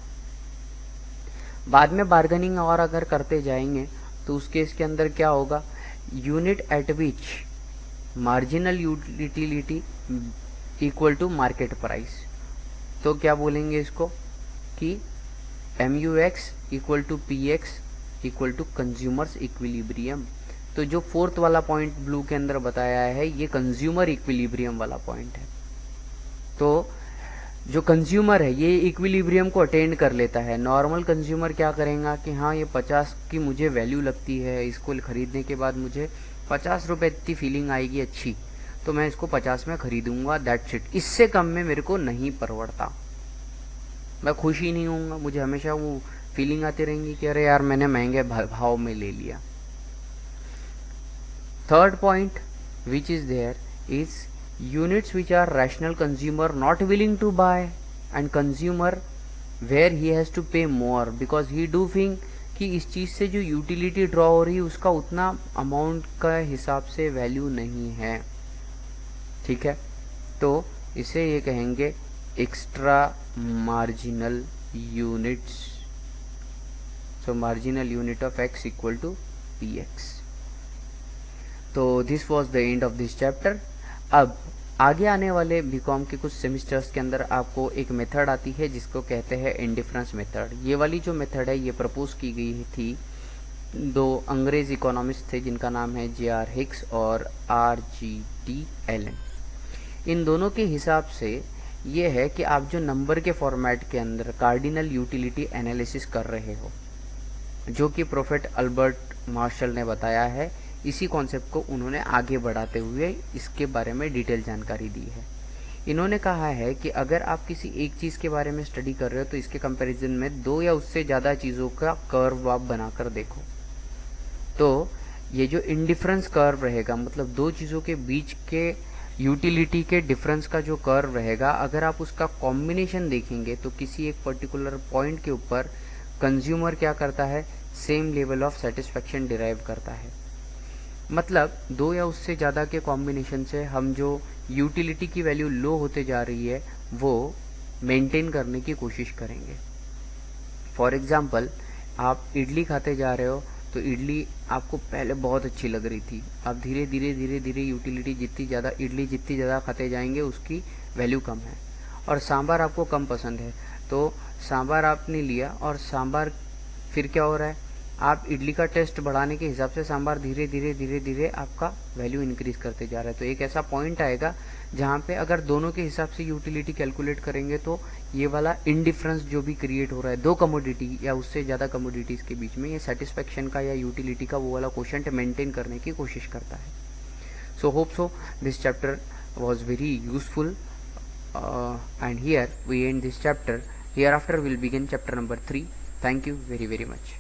बाद में बार्गेनिंग और अगर करते जाएंगे तो उस केस के अंदर क्या होगा? Unit at which marginal utility equal to market price. तो क्या बोलेंगे इसको कि MUX equal to PX equal to consumers equilibrium. तो जो फोर्थ वाला पॉइंट ब्लू के अंदर बताया है ये कंज्यूमर इक्विलिब्रियम वाला पॉइंट है। तो जो कंज्यूमर है ये इक्विलिब्रियम को अटेंड कर लेता है। नॉर्मल कंज्यूमर क्या करेगा कि हाँ ये 50 की मुझे वैल्यू लगती है, इसको खरीदने के बाद मुझे 50 रुपये इतनी फीलिंग आएगी अच्छी, तो मैं इसको 50 में खरीदूंगा, दैट्स इट। इससे कम में मेरे को नहीं परवड़ता, मैं खुश ही नहीं होऊंगा, मुझे हमेशा वो फीलिंग आती रहेंगी कि अरे यार मैंने महंगे भाव में ले लिया। Third point which is there is units which are rational consumer not willing to buy and consumer where he has to pay more because he do think कि इस चीज़ से जो यूटिलिटी ड्रॉ हो रही है उसका उतना अमाउंट का हिसाब से वैल्यू नहीं है। ठीक है, तो इसे ये कहेंगे extra marginal units. So marginal unit of x equal to px। तो this was the end of this chapter. अब आगे आने वाले बीकॉम के कुछ सेमिस्टर्स के अंदर आपको एक मेथड आती है जिसको कहते हैं इंडिफरेंस मेथड। ये वाली जो मेथड है ये प्रपोज की गई थी 2 अंग्रेज इकोनॉमिस्ट थे जिनका नाम है J.R. हिक्स और R.G.T. एलन। इन दोनों के हिसाब से ये है कि आप जो नंबर के फॉर्मेट के अंदर कार्डिनल यूटिलिटी एनालिसिस कर रहे हो, जो कि प्रोफेट अल्बर्ट मार्शल ने बताया है, इसी कॉन्सेप्ट को उन्होंने आगे बढ़ाते हुए इसके बारे में डिटेल जानकारी दी है। इन्होंने कहा है कि अगर आप किसी एक चीज़ के बारे में स्टडी कर रहे हो तो इसके कंपैरिजन में 2 या उससे ज़्यादा चीज़ों का कर्व आप बनाकर देखो। तो ये जो इंडिफरेंस कर्व रहेगा, मतलब 2 चीज़ों के बीच के यूटिलिटी के डिफरेंस का जो कर्व रहेगा, अगर आप उसका कॉम्बिनेशन देखेंगे तो किसी एक पर्टिकुलर पॉइंट के ऊपर कंज्यूमर क्या करता है, same level of satisfaction derive करता है। मतलब 2 या उससे ज़्यादा के कॉम्बिनेशन से हम जो यूटिलिटी की वैल्यू लो होते जा रही है वो मेंटेन करने की कोशिश करेंगे। फॉर एग्जांपल, आप इडली खाते जा रहे हो तो इडली आपको पहले बहुत अच्छी लग रही थी, आप धीरे धीरे यूटिलिटी इडली जितनी ज़्यादा खाते जाएंगे उसकी वैल्यू कम है। और सांभर आपको कम पसंद है तो सांभर आपने लिया और सांभर फिर क्या हो रहा है, आप इडली का टेस्ट बढ़ाने के हिसाब से सांभर धीरे धीरे आपका वैल्यू इंक्रीज करते जा रहा है। तो एक ऐसा पॉइंट आएगा जहाँ पे अगर दोनों के हिसाब से यूटिलिटी कैलकुलेट करेंगे तो ये वाला इनडिफरेंस जो भी क्रिएट हो रहा है 2 कमोडिटी या उससे ज़्यादा कमोडिटीज़ के बीच में, ये सेटिस्फेक्शन का या यूटिलिटी का वो वाला क्वोशंट मेंटेन करने की कोशिश करता है। So hope so this chapter was very useful and here we end this chapter. Hereafter we'll begin chapter number 3. Thank you very much.